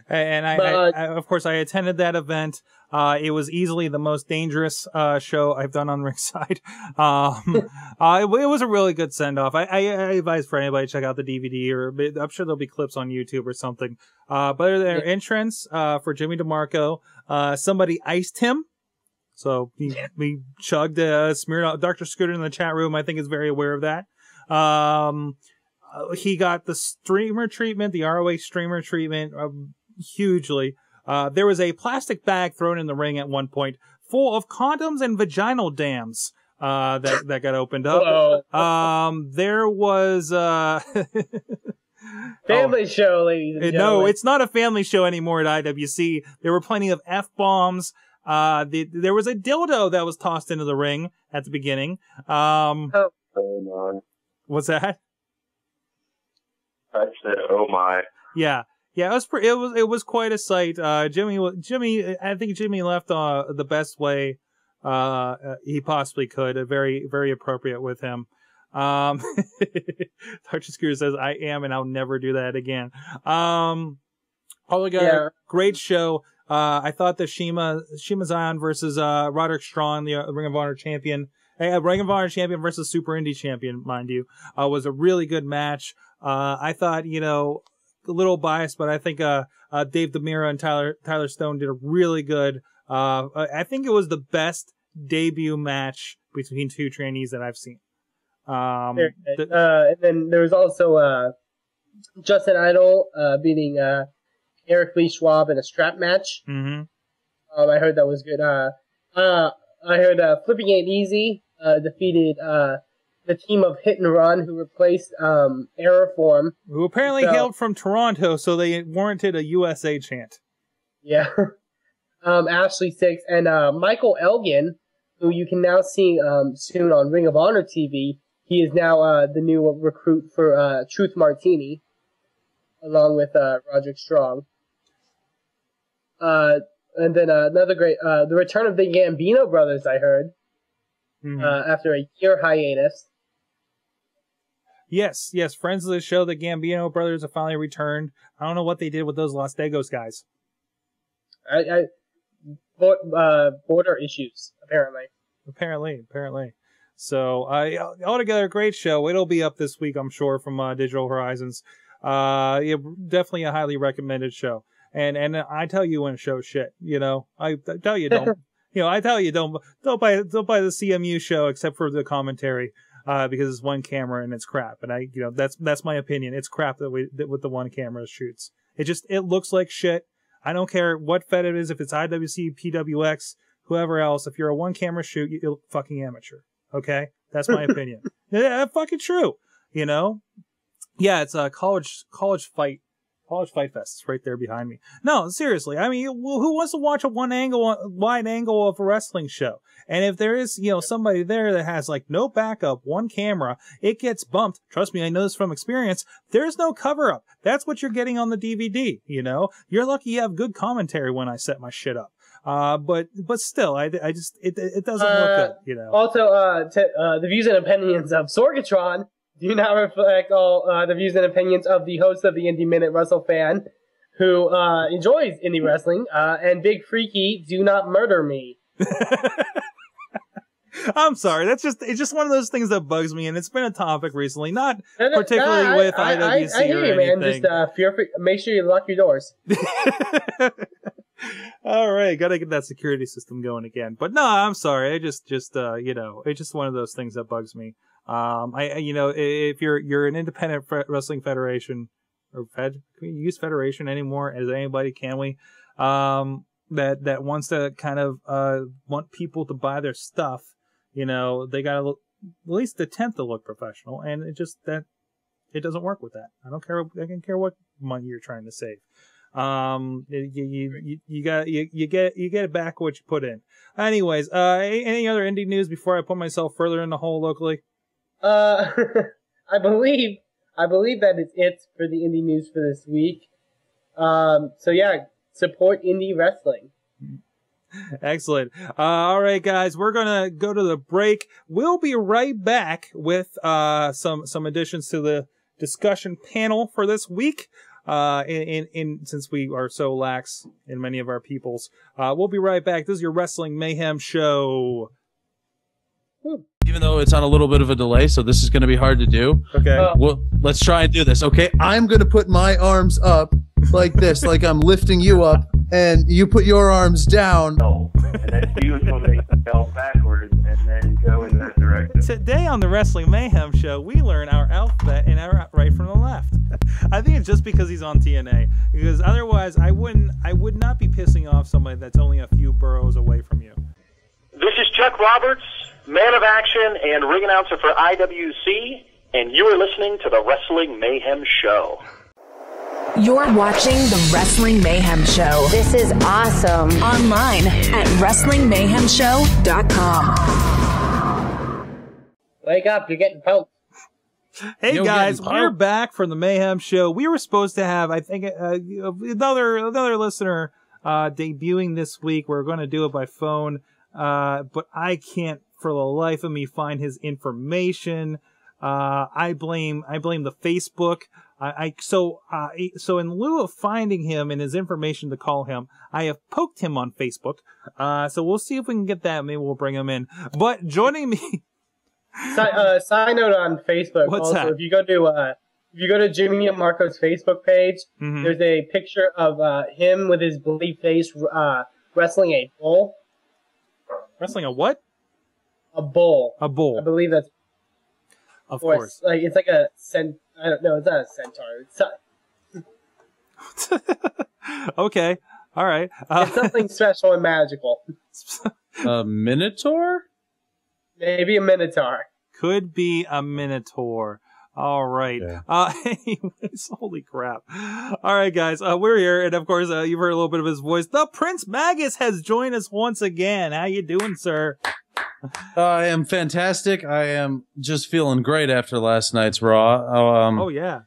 I, of course, I attended that event. It was easily the most dangerous show I've done on ringside. It was a really good send-off. I advise for anybody to check out the DVD, or I'm sure there'll be clips on YouTube or something. But their entrance for Jimmy DeMarco, somebody iced him. So we chugged Smirnoff. Dr. Scooter in the chat room, I think, is very aware of that. he got the streamer treatment, the ROH streamer treatment, hugely. There was a plastic bag thrown in the ring at one point full of condoms and vaginal dams that got opened up. There was family show, ladies and gentlemen. No, it's not a family show anymore at IWC. There were plenty of F-bombs. There was a dildo that was tossed into the ring at the beginning. Oh my. What's that? I said, oh my. Yeah. Yeah, it was quite a sight. Jimmy, I think Jimmy left the best way he possibly could. Very, very appropriate with him. Dr. Screw says, "I am, and I'll never do that again." Altogether, great show. I thought the Shima Zion versus Roderick Strong, the Ring of Honor champion, Ring of Honor champion versus Super Indie champion, mind you, was a really good match. I thought, a little biased, but I think Dave DeMira and Tyler Stone did a really good. I think it was the best debut match between two trainees that I've seen. And then there was also Justin Idol beating Eric Lee Schwab in a strap match. Mm-hmm. I heard that was good. I heard Flipping It Easy defeated the team of Hit and Run, who replaced Error Form, who apparently hailed from Toronto, so they warranted a USA chant. Yeah. Ashley Six and Michael Elgin, who you can now see soon on Ring of Honor TV. He is now the new recruit for Truth Martini, along with Roderick Strong. And then another great, the return of the Gambino brothers, I heard, after a year hiatus. Yes, friends of the show, the Gambino brothers have finally returned. I don't know what they did with those Los Dagos guys. Border issues, apparently. Apparently. So, altogether, a great show. It'll be up this week, I'm sure, from Digital Horizons. Definitely a highly recommended show. And I tell you when a show's shit, I tell you don't. I tell you don't buy the CMU show except for the commentary, because it's one camera and it's crap. And that's my opinion. It's crap that with the one camera shoots. It looks like shit. I don't care what Fed it is, if it's IWC, PWX, whoever else. If you're a one camera shoot, you're fucking amateur. Okay, that's my opinion. Yeah, fucking true. Yeah, it's a college fight fest. It's right there behind me. No, seriously. I mean, who wants to watch a wide angle of a wrestling show? And if there is, somebody there that has no backup, one camera, it gets bumped. Trust me, I know this from experience. There's no cover up. That's what you're getting on the DVD. You're lucky you have good commentary when I set my shit up. But still, it doesn't look good. Also, the views and opinions of Sorgatron do not reflect all the views and opinions of the host of the Indie Minute, Russell Fan, who enjoys indie wrestling, and Big Freaky, do not murder me. I'm sorry. It's just one of those things that bugs me, and it's been a topic recently, not particularly with IWC I hear or you, man. anything. Just make sure you lock your doors. All right, gotta get that security system going again. But no, I'm sorry. It's just one of those things that bugs me. If you're an independent wrestling federation or can we use federation anymore as anybody? Can we? That wants to kind of want people to buy their stuff. They gotta at least attempt to look professional, and it doesn't work with that. I don't care what money you're trying to save. You get back what you put in. Anyways, any other indie news before I put myself further in the hole locally? I believe that is it for the indie news for this week. So yeah, support indie wrestling. Excellent. All right, guys, we're gonna go to the break. We'll be right back with some additions to the discussion panel for this week. Since we are so lax in many of our peoples, we'll be right back. This is your Wrestling Mayhem show. Even though it's on a little bit of a delay, so this is going to be hard to do. Okay. Well, let's try and do this. Okay. I'm going to put my arms up like this, like I'm lifting you up, and you put your arms down. And then usually go backwards and then go in that direction. Today on the Wrestling Mayhem Show, we learn our alphabet and our right from the left. I think it's just because he's on TNA, because otherwise I would not be pissing off somebody that's only a few boroughs away from you. This is Chuck Roberts, man of action and ring announcer for IWC, and you are listening to the Wrestling Mayhem Show. You're watching the Wrestling Mayhem Show. This is awesome. Online at WrestlingMayhemShow.com. Wake up, you're getting poked. Hey guys, we're back from the Mayhem Show. We were supposed to have, I think, another listener debuting this week. We're going to do it by phone, but I can't for the life of me find his information. I blame the Facebook. So in lieu of finding him and his information to call him, I have poked him on Facebook. So we'll see if we can get that. Maybe we'll bring him in. But joining me. Side note on Facebook. What's also, that? If you go to Jimmy and Marco's Facebook page, there's a picture of him with his bloody face wrestling a bull. Wrestling a what? A bull. A bull. I believe that's. Of course. It's like a I don't know. It's not a centaur. Okay. All right. It's something special and magical. A minotaur? Maybe a minotaur. Could be a minotaur. All right. Yeah. Anyways, holy crap. All right, guys. We're here, and of course, you've heard a little bit of his voice. The Prince Magus has joined us once again. How you doing, sir? I am fantastic. I am just feeling great after last night's Raw. Oh, yeah.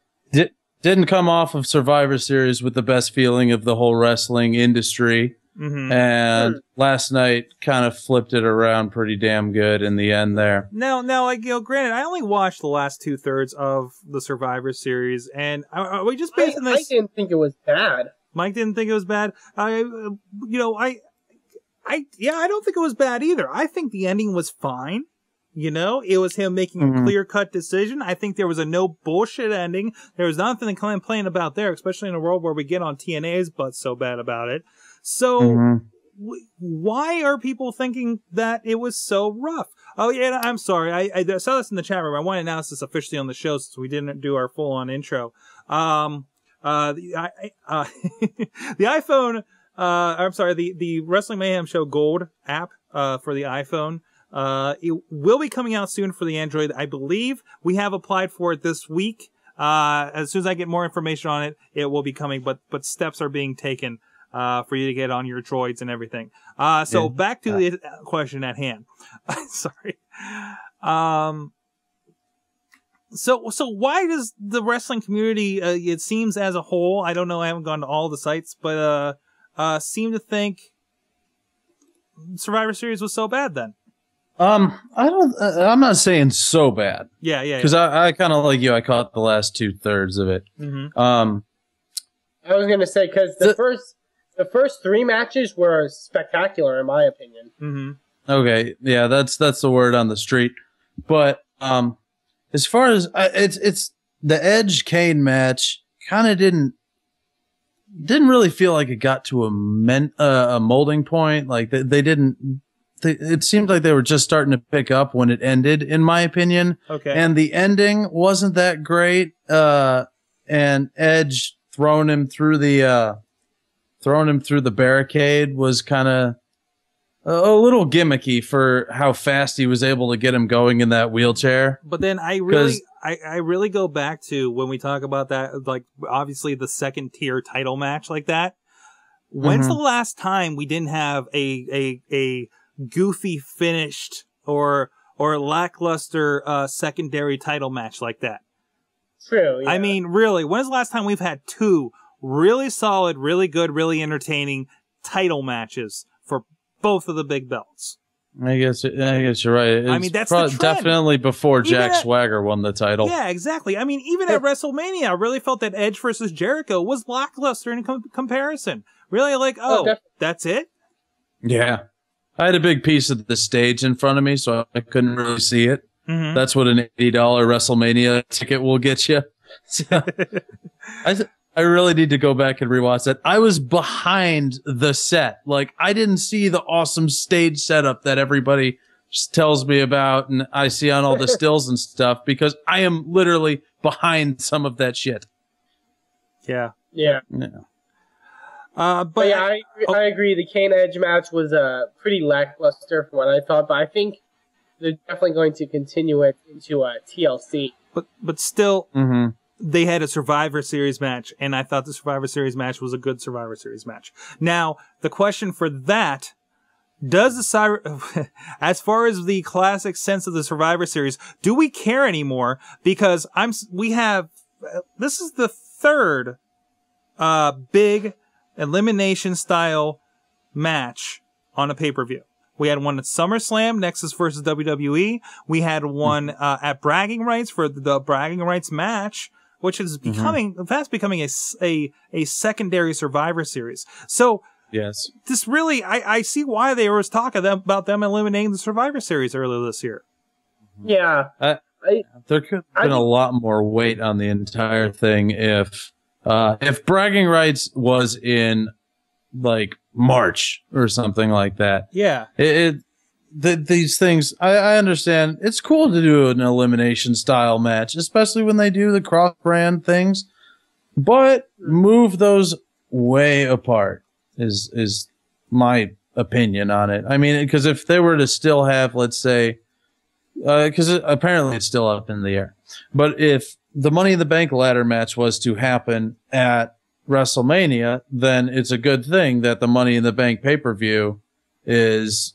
Didn't come off of Survivor Series with the best feeling of the whole wrestling industry. And last night kind of flipped it around pretty damn good in the end there. Now, granted, I only watched the last 2/3 of the Survivor Series, and are we just basing this? I didn't think it was bad. Mike didn't think it was bad. I don't think it was bad either. I think the ending was fine. It was him making a clear-cut decision. I think there was a no bullshit ending. There was nothing to complain about there, especially in a world where we get on TNA's butt so bad about it. So, why are people thinking that it was so rough? Oh, yeah, I'm sorry. I saw this in the chat room. I want to announce this officially on the show since we didn't do our full-on intro. The iPhone, the Wrestling Mayhem Show Gold app, for the iPhone, it will be coming out soon for the Android. I believe we have applied for it this week. As soon as I get more information on it, it will be coming, but steps are being taken for you to get on your droids and everything. So back to the question at hand. Sorry. So why does the wrestling community, it seems as a whole, I don't know, I haven't gone to all the sites, but seem to think Survivor Series was so bad then? I'm not saying so bad. Yeah. Because I kind of like you, I caught the last 2/3 of it. I was going to say, because the first 3 matches were spectacular, in my opinion. Okay, yeah, that's the word on the street. But as far as it's the Edge Kane match, kind of didn't really feel like it got to a molding point. Like they didn't. It seemed like they were just starting to pick up when it ended, in my opinion. Okay, and the ending wasn't that great. And Edge throwing him through the barricade was kind of a little gimmicky for how fast he was able to get him going in that wheelchair. But then I really go back to when we talk about that, like obviously the second tier title match like that. When's the last time we didn't have a goofy finished or lackluster secondary title match like that? True. Yeah. I mean, really, when's the last time we've had 2 really solid, really good, really entertaining title matches for both of the big belts? I guess you're right. It's that's the trend. Definitely before Jack Swagger won the title. Yeah, exactly. I mean, even at WrestleMania, I really felt that Edge versus Jericho was lackluster in comparison. Really, that's it? Yeah. I had a big piece of the stage in front of me, so I couldn't really see it. That's what an $80 WrestleMania ticket will get you. So, I really need to go back and rewatch that. I was behind the set. Like, I didn't see the awesome stage setup that everybody tells me about and I see on all the stills and stuff, because I am literally behind some of that shit. Yeah. Yeah. But yeah, I agree. The Kane Edge match was pretty lackluster from what I thought, but I think they're definitely going to continue it into TLC. But still, they had a Survivor Series match, and I thought the Survivor Series match was a good Survivor Series match. Now, the question for that, does the as far as the classic sense of the Survivor Series, do we care anymore? Because this is the third big elimination style match on a pay-per-view. We had one at SummerSlam, Nexus versus WWE. We had one at Bragging Rights for the Bragging Rights match, which is fast becoming a secondary Survivor Series. So yes, this really, I see why there was talk about them eliminating the Survivor Series earlier this year. Yeah. There could have been a lot more weight on the entire thing if Bragging Rights was in like March or something like that. Yeah. These things, I understand. It's cool to do an elimination style match, especially when they do the cross brand things, but move those way apart is my opinion on it. I mean, because if they were to still have, let's say, because apparently it's still up in the air, but if the Money in the Bank ladder match was to happen at WrestleMania, then it's a good thing that the Money in the Bank pay-per-view is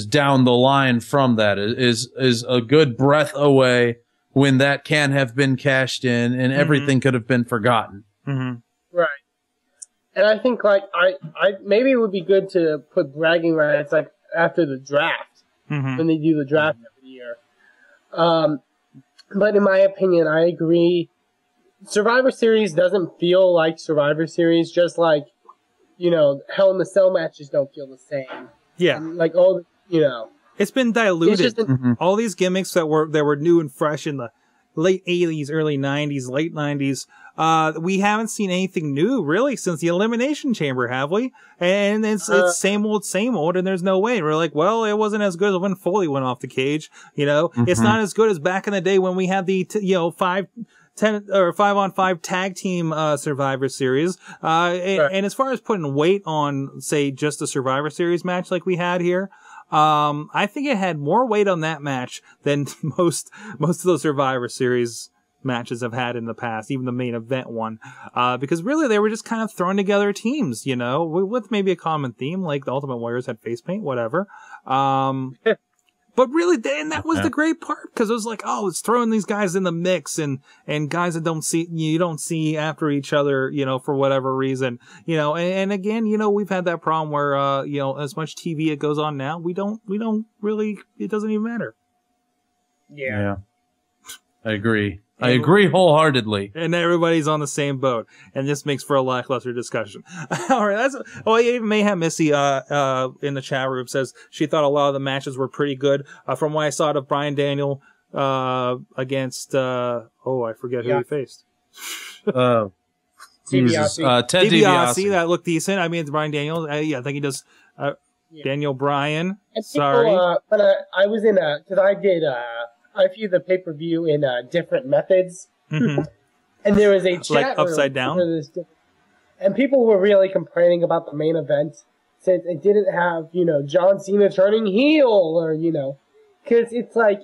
down the line from that, is a good breath away when that can have been cashed in and everything could have been forgotten. Right. And I think like I maybe it would be good to put Bragging Rights like after the draft when they do the draft every year. But in my opinion, I agree. Survivor Series doesn't feel like Survivor Series, just like, Hell in a Cell matches don't feel the same. Yeah. And like all the, It's been diluted. All these gimmicks that were new and fresh in the late 80s, early 90s, late 90s. We haven't seen anything new really since the Elimination Chamber, have we? And it's same old, and there's no way. We're like, well, it wasn't as good as when Foley went off the cage. It's not as good as back in the day when we had the 5-on-5 tag team Survivor Series. And as far as putting weight on, say, just a Survivor Series match like we had here, I think it had more weight on that match than most of those Survivor Series matches have had in the past, even the main event one, because really they were just kind of throwing together teams, with maybe a common theme, like the Ultimate Warriors had face paint, whatever. But really, and that was the great part, because it was like, oh, it's throwing these guys in the mix and guys that you don't see after each other, for whatever reason, and again, we've had that problem where, as much TV it goes on now, we don't really, it doesn't even matter. Yeah. I agree. I agree wholeheartedly. And everybody's on the same boat. And this makes for a lackluster discussion. All right. Even Mayhem Missy, in the chat room says she thought a lot of the matches were pretty good. From what I saw of Bryan Daniel, against, I forget who he faced. Ted DiBiase. That looked decent. I mean, it's Bryan Daniel. I think he does, Daniel Bryan. Sorry. But I was in cause I did, I viewed the pay-per-view in different methods. And there was a chat like upside down? And people were really complaining about the main event since it didn't have, John Cena turning heel or, because it's like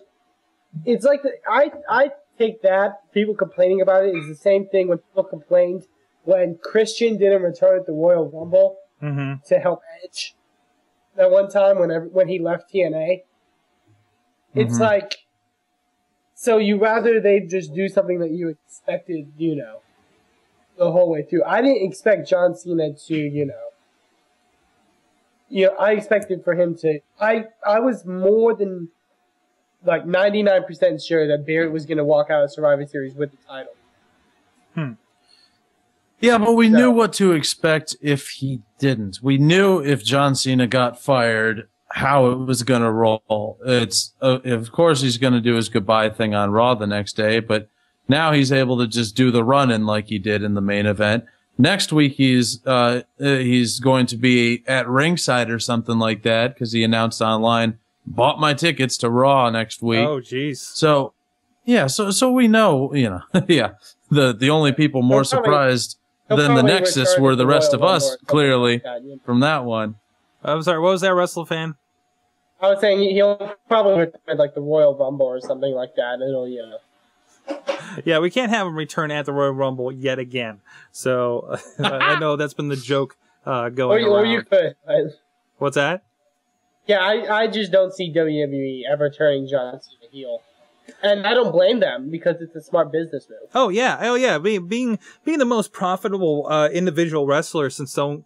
I take that, people complaining about it is the same thing when people complained when Christian didn't return at the Royal Rumble to help Edge. That one time when he left TNA. It's like, so you rather they just do something that you expected, the whole way through. I didn't expect John Cena to, I expected for him to. I was more than like 99% sure that Barrett was going to walk out of Survivor Series with the title. Yeah, but we knew what to expect if he didn't. We knew if John Cena got fired, how it was going to roll. It's of course he's going to do his goodbye thing on Raw the next day, but now he's able to just do the run-in like he did in the main event. Next week he's going to be at ringside or something like that because he announced online bought my tickets to Raw next week. Oh, jeez. So, yeah, so we know, yeah, the only people more surprised than the Nexus were the rest of us, clearly, from that one. I'm sorry, what was that, WrestleFan? I was saying he'll probably return like the Royal Rumble or something like that. It'll, Yeah, we can't have him return at the Royal Rumble yet again. So I know that's been the joke going around. Or you could. What's that? Yeah, I just don't see WWE ever turning John Cena heel. And I don't blame them because it's a smart business move. Oh yeah. Being the most profitable individual wrestler since Stone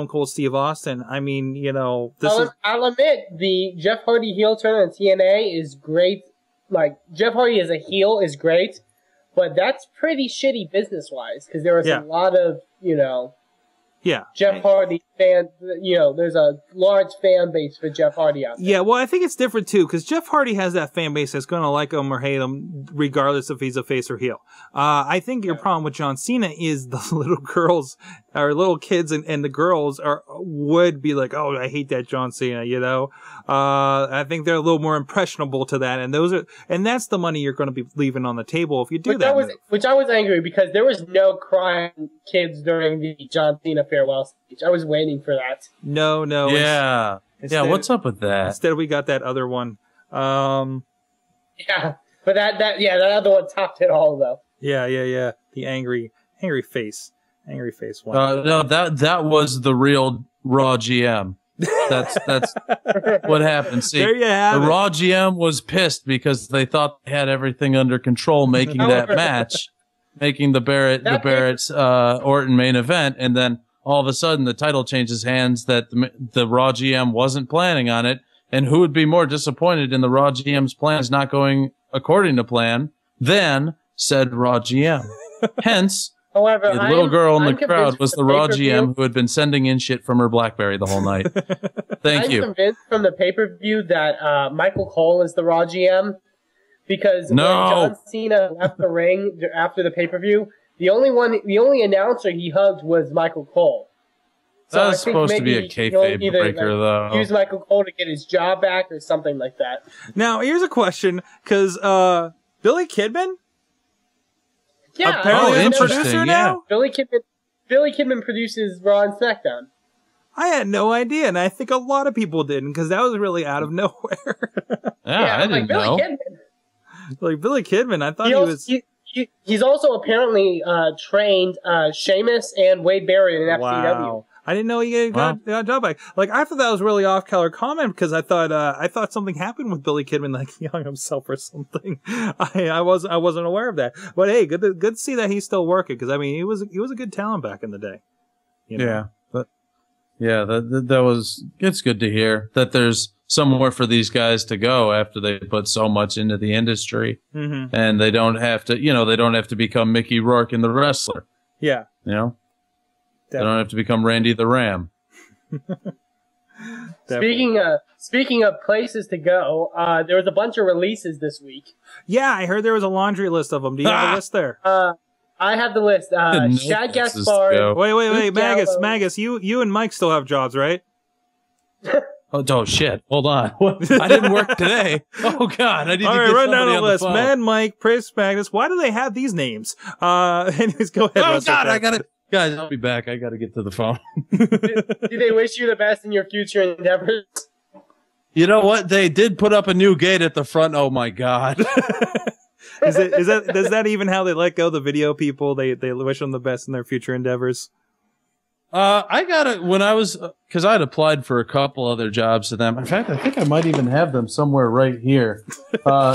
Cold Steve Austin. I mean, I'll admit the Jeff Hardy heel turn on TNA is great. Like Jeff Hardy as a heel is great, but that's pretty shitty business wise because there was a lot of Jeff Hardy fans. There's a large fan base for Jeff Hardy out there. Yeah, well, I think it's different too because Jeff Hardy has that fan base that's going to like him or hate him, regardless if he's a face or heel. I think your problem with John Cena is the little girls or little kids and the girls would be like, oh, I hate that John Cena. I think they're a little more impressionable to that, and that's the money you're going to be leaving on the table if you do that. Which I was angry because there was no crying kids during the John Cena farewell speech. I was waiting for that. No. Yeah. What's up with that? Instead, we got that other one. Yeah, but that other one topped it all though. Yeah. The angry face one. No, that was the real Raw GM. That's what happened. See, there you have the it. Raw GM was pissed because they thought they had everything under control, making that match, making the Barrett's Orton main event, and then all of a sudden the title changes hands that the Raw GM wasn't planning on it. And who would be more disappointed in the Raw GM's plans not going according to plan than said Raw GM? Hence, however, the little girl in the crowd was the Raw GM who had been sending in shit from her BlackBerry the whole night. Thank you. I'm convinced from the pay-per-view that Michael Cole is the Raw GM because when John Cena left the ring after the pay-per-view, the only announcer he hugged was Michael Cole. So That's supposed to be a kayfabe breaker, though. Use Michael Cole to get his job back or something like that. Now, here's a question, because Billy Kidman? Yeah, apparently is a producer now? Billy Kidman produces Raw and SmackDown. I had no idea, and I think a lot of people didn't, because that was really out of nowhere. I didn't know. Billy Kidman. Like, Billy Kidman, I thought he was... He's also apparently trained Sheamus and Wade Barrett in FCW. Wow. I didn't know he got a job back. Like, I thought that was really off-color comment because I thought something happened with Billy Kidman, like he hung himself or something. I wasn't aware of that. But hey, good to see that he's still working because I mean he was a good talent back in the day. Yeah, that was. It's good to hear that there's somewhere for these guys to go after they put so much into the industry, and they don't have to. They don't have to become Mickey Rourke in The Wrestler. Yeah. They don't have to become Randy the Ram. Speaking of places to go, there was a bunch of releases this week. Yeah, I heard there was a laundry list of them. Do you have a list there? I have the list. Shad Gaspard. Wait, Magus, you and Mike still have jobs, right? Oh shit! Hold on. I didn't work today. Oh god! I need to get run down the on list. The phone. Mad Mike, Chris, Magnus. Why do they have these names? Anyways, go ahead. Oh god! I gotta. Guys, I'll be back. I got to get to the phone. Do they wish you the best in your future endeavors? You know what? They did put up a new gate at the front. Oh my god! Is that even how they let go the video people? They wish them the best in their future endeavors. I got it when I was because I'd applied for a couple other jobs to them. In fact, I think I might even have them somewhere right here.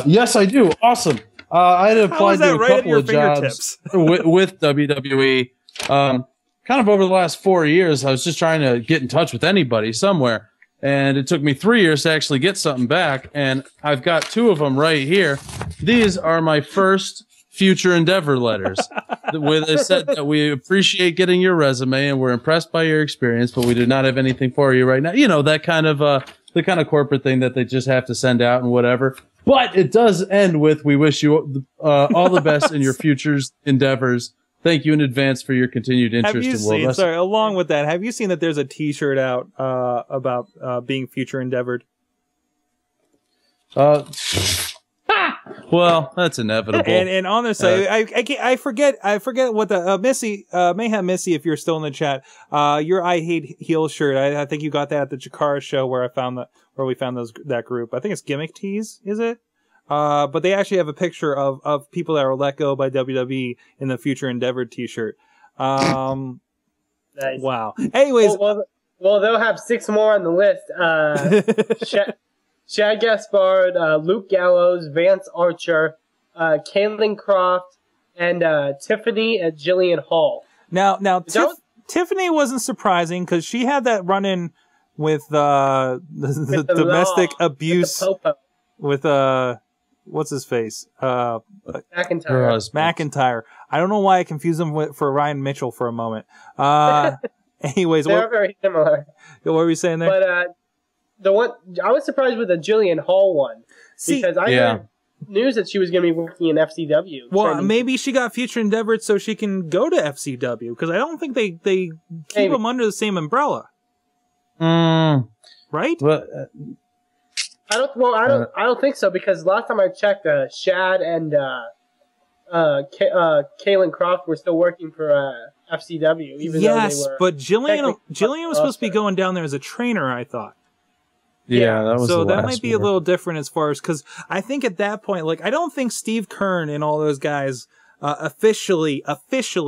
Yes, I do. Awesome. I had applied to a couple of jobs with WWE. Kind of over the last 4 years, I was just trying to get in touch with anybody somewhere. And it took me 3 years to actually get something back. And I've got 2 of them right here. These are my first future endeavor letters where they said that we appreciate getting your resume and we're impressed by your experience, but we do not have anything for you right now. That kind of, the kind of corporate thing that they just have to send out and whatever. But it does end with, we wish you all the best in your future endeavors. Thank you in advance for your continued interest in World Wrestling. Sorry, along with that, have you seen that there's a T-shirt out about being future endeavored? Well, that's inevitable. And honestly, I forget what the Mayhem Missy, if you're still in the chat, your I Hate Heel shirt. I think you got that at the Jakara show where we found that group. I think it's Gimmick Tees, is it? But they actually have a picture of people that were let go by WWE in the Future Endeavor T-shirt. Nice. Wow. Anyways, well, they'll have 6 more on the list. Shad Gaspard, Luke Gallows, Vance Archer, Caitlin Croft, and Tiffany and Jillian Hall. Now, Tiffany wasn't surprising because she had that run-in with the domestic abuse with what's his face? McIntyre. I don't know why I confused him for Ryan Mitchell for a moment. Anyways, they're very similar. What were you saying there? But the one I was surprised with the Jillian Hall one because I heard news that she was going to be working in FCW. Well, maybe she got Future Endeavored so she can go to FCW because I don't think they keep them under the same umbrella. Right? But, I don't think so because last time I checked, Shad and Kaylin Croft were still working for FCW. Even though they were but Jillian was supposed to be going down there as a trainer, I thought. Yeah, that was so the that last might be a little different as far as because I think at that point, like I don't think Steve Kern and all those guys officially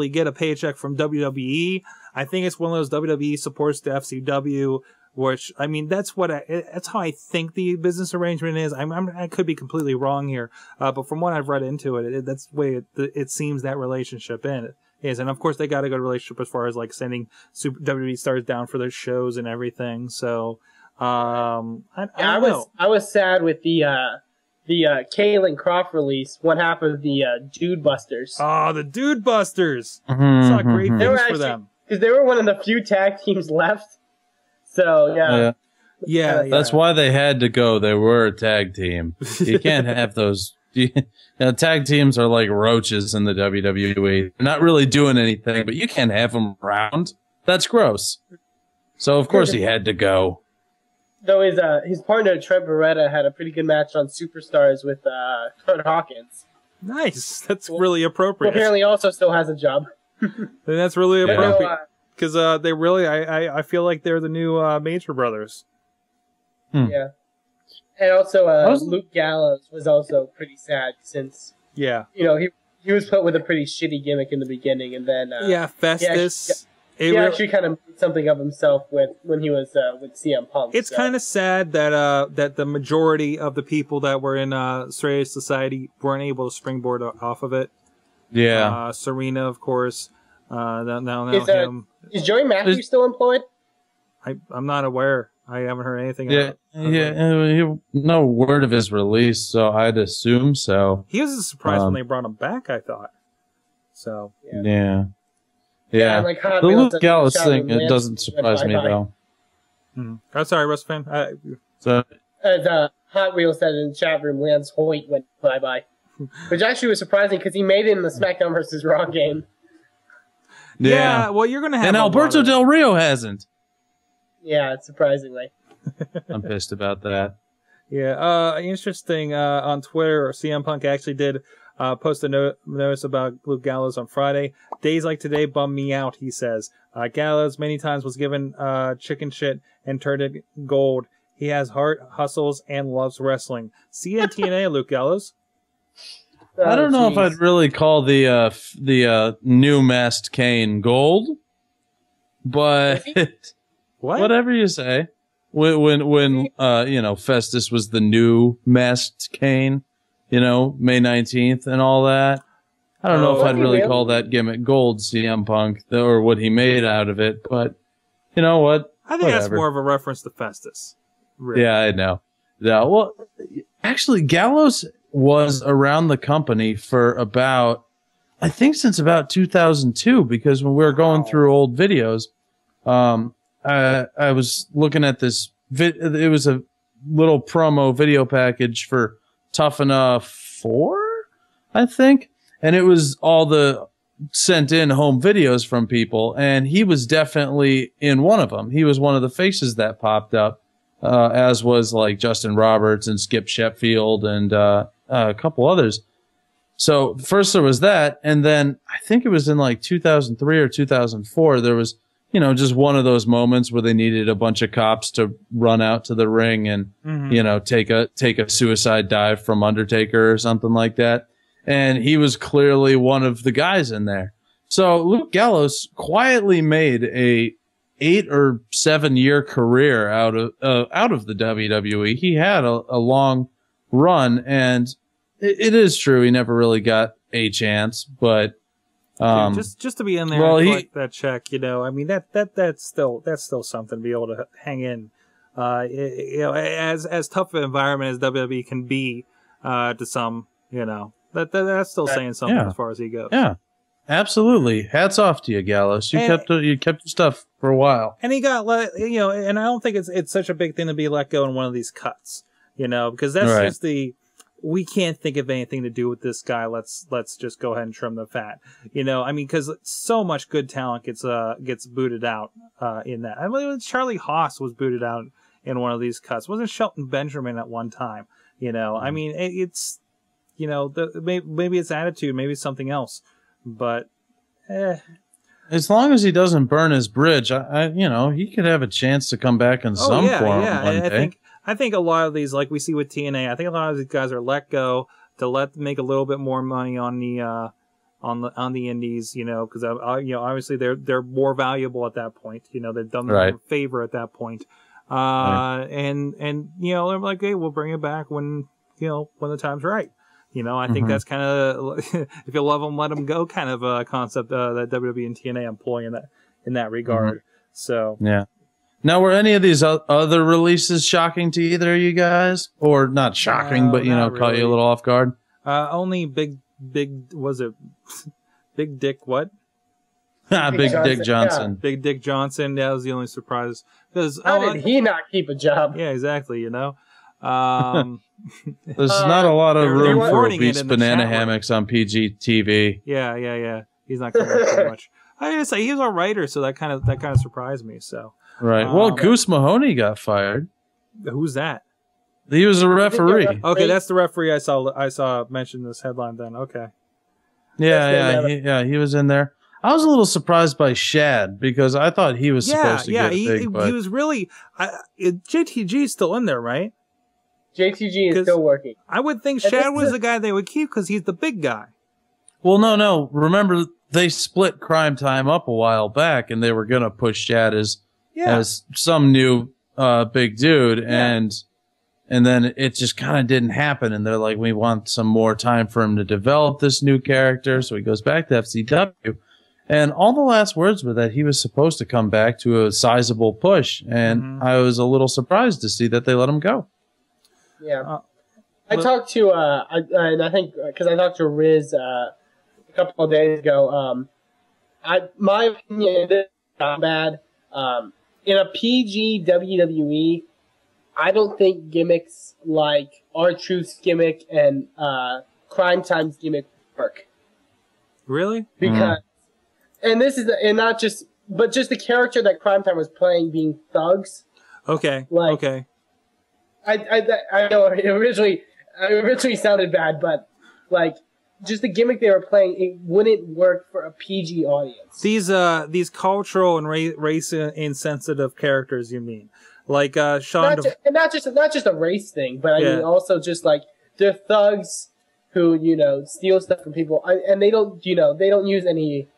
get a paycheck from WWE. I think it's one of those WWE supports to FCW. Which, I mean, that's how I think the business arrangement is. I could be completely wrong here. But from what I've read into it, that's the way it seems that relationship is. And of course, they got a good relationship as far as like sending WWE stars down for their shows and everything. So, I don't know. I was sad with the Kaylin Croft release. What happened with the Dude Busters? Oh, the Dude Busters! Saw great things for them because they were one of the few tag teams left. So yeah. That's why they had to go. They were a tag team. You can't have those. Tag teams are like roaches in the WWE. They're not really doing anything, but you can't have them around. That's gross. So of course he had to go. Though his partner Trent Beretta had a pretty good match on Superstars with Kurt Hawkins. Nice. That's really appropriate. Who apparently also still has a job. That's really appropriate. Because they really, I feel like they're the new Major Brothers. Yeah. And also, Luke Gallows was also pretty sad since, he was put with a pretty shitty gimmick in the beginning. And then, Festus. He actually kind of made something of himself when he was with CM Punk. It's kind of sad that the majority of the people that were in Straight Society weren't able to springboard off of it. Yeah. Serena, of course. Now him. Is Joey Matthews still employed? I'm not aware. I haven't heard anything. No word of his release, so I'd assume so. He was surprised when they brought him back, I thought. So yeah. Like the Luke Gallows thing, it doesn't surprise me though. Oh, sorry, Russ fan. As Hot Wheels said in the chat room, Lance Hoyt went bye-bye. Which actually was surprising because he made it in the SmackDown vs. Raw game. Yeah, well, you're going to have... And Alberto Del Rio hasn't. Yeah, surprisingly. I'm pissed about that. Yeah, interesting. On Twitter, CM Punk actually did post a notice about Luke Gallows on Friday. Days like today bum me out, he says. Gallows many times was given chicken shit and turned it gold. He has heart, hustles, and loves wrestling. See you at TNA, Luke Gallows. I don't know if I'd really call the new masked Kane gold, but whatever you say. When Festus was the new masked Kane, May 19th and all that. I don't know if I'd really call that gimmick gold, CM Punk, or what he made out of it, but you know what? I think that's more of a reference to Festus. Really. Yeah, I know. Yeah, well, actually, Gallows was around the company for since about 2002, because when we were going through old videos, I was looking at this. It was a little promo video package for Tough Enough 4, I think, and it was all the sent in home videos from people, and he was definitely in one of them. He was one of the faces that popped up. as was like Justin Roberts and Skip Sheffield and a couple others. So first there was that, and then I think it was in like 2003 or 2004, there was, you know, just one of those moments where they needed a bunch of cops to run out to the ring and, you know, take a suicide dive from Undertaker or something like that. And he was clearly one of the guys in there. So Luke Gallows quietly made a 8 or 7 year career out of the WWE. He had a long run, and it is true he never really got a chance, but Dude, just to be in there and collect that check, you know, I mean that's still something to be able to hang in. You know, as tough an environment as WWE can be to some, you know, that's still saying something as far as he goes. Yeah, absolutely. Hats off to you, Gallows. You kept your stuff for a while, and he got you know, and I don't think it's such a big thing to be let go in one of these cuts, you know, because that's just we can't think of anything to do with this guy. Let's just go ahead and trim the fat. You know, I mean, because so much good talent gets booted out in that. I mean, Charlie Haas was booted out in one of these cuts. Wasn't Shelton Benjamin at one time? You know, I mean, it's, you know, maybe it's attitude, maybe it's something else, but as long as he doesn't burn his bridge, you know, he could have a chance to come back in some form one day. I think a lot of these, like we see with TNA, I think a lot of these guys are let go to make a little bit more money on the indies, you know, because you know, obviously they're more valuable at that point. You know, they've done them a favor at that point, and you know, they're like, hey, we'll bring it back when the time's right. You know, I think that's kind of if you love them, let them go kind of a concept that WWE and TNA employ in that regard. So yeah. Now, were any of these other releases shocking to either of you guys? Or not shocking, but, you know, caught you a little off guard? Only Big Dick what? Big Dick Johnson. Yeah. Big Dick Johnson, that was the only surprise. How did he not keep a job? Yeah, exactly, you know. There's not a lot of room for obese banana hammocks on PG TV. Yeah. He's not coming up too much. I gotta say, he was a writer, so that kind of surprised me, so. Right. Well, Goose Mahoney got fired. Who's that? He was a referee. Okay, that's the referee I saw mention this headline then. Okay. Yeah, he was in there. I was a little surprised by Shad because I thought he was supposed to get big. He was really JTG is still in there, right? JTG is still working. I would think Shad was the guy they would keep because he's the big guy. Well, no. Remember, they split Crime Time up a while back, and they were going to push Shad as some new big dude, and then it just kind of didn't happen, and they're like, we want some more time for him to develop this new character, so he goes back to FCW, and all the last words were that he was supposed to come back to a sizable push, and I was a little surprised to see that they let him go. Yeah. I talked to, and I think, because I talked to Riz a couple of days ago, my opinion is not bad. In a PG WWE, I don't think gimmicks like R-Truth's gimmick and Crime Time's gimmick work. Really? Because, and this is, and not just, but just the character that Crime Time was playing being thugs. Okay. Okay. I know it originally sounded bad, but like, just the gimmick they were playing, it wouldn't work for a PG audience. These cultural and race insensitive characters, you mean? Like Sean, not just a race thing, but I mean also just like they're thugs who steal stuff from people, and they don't use any,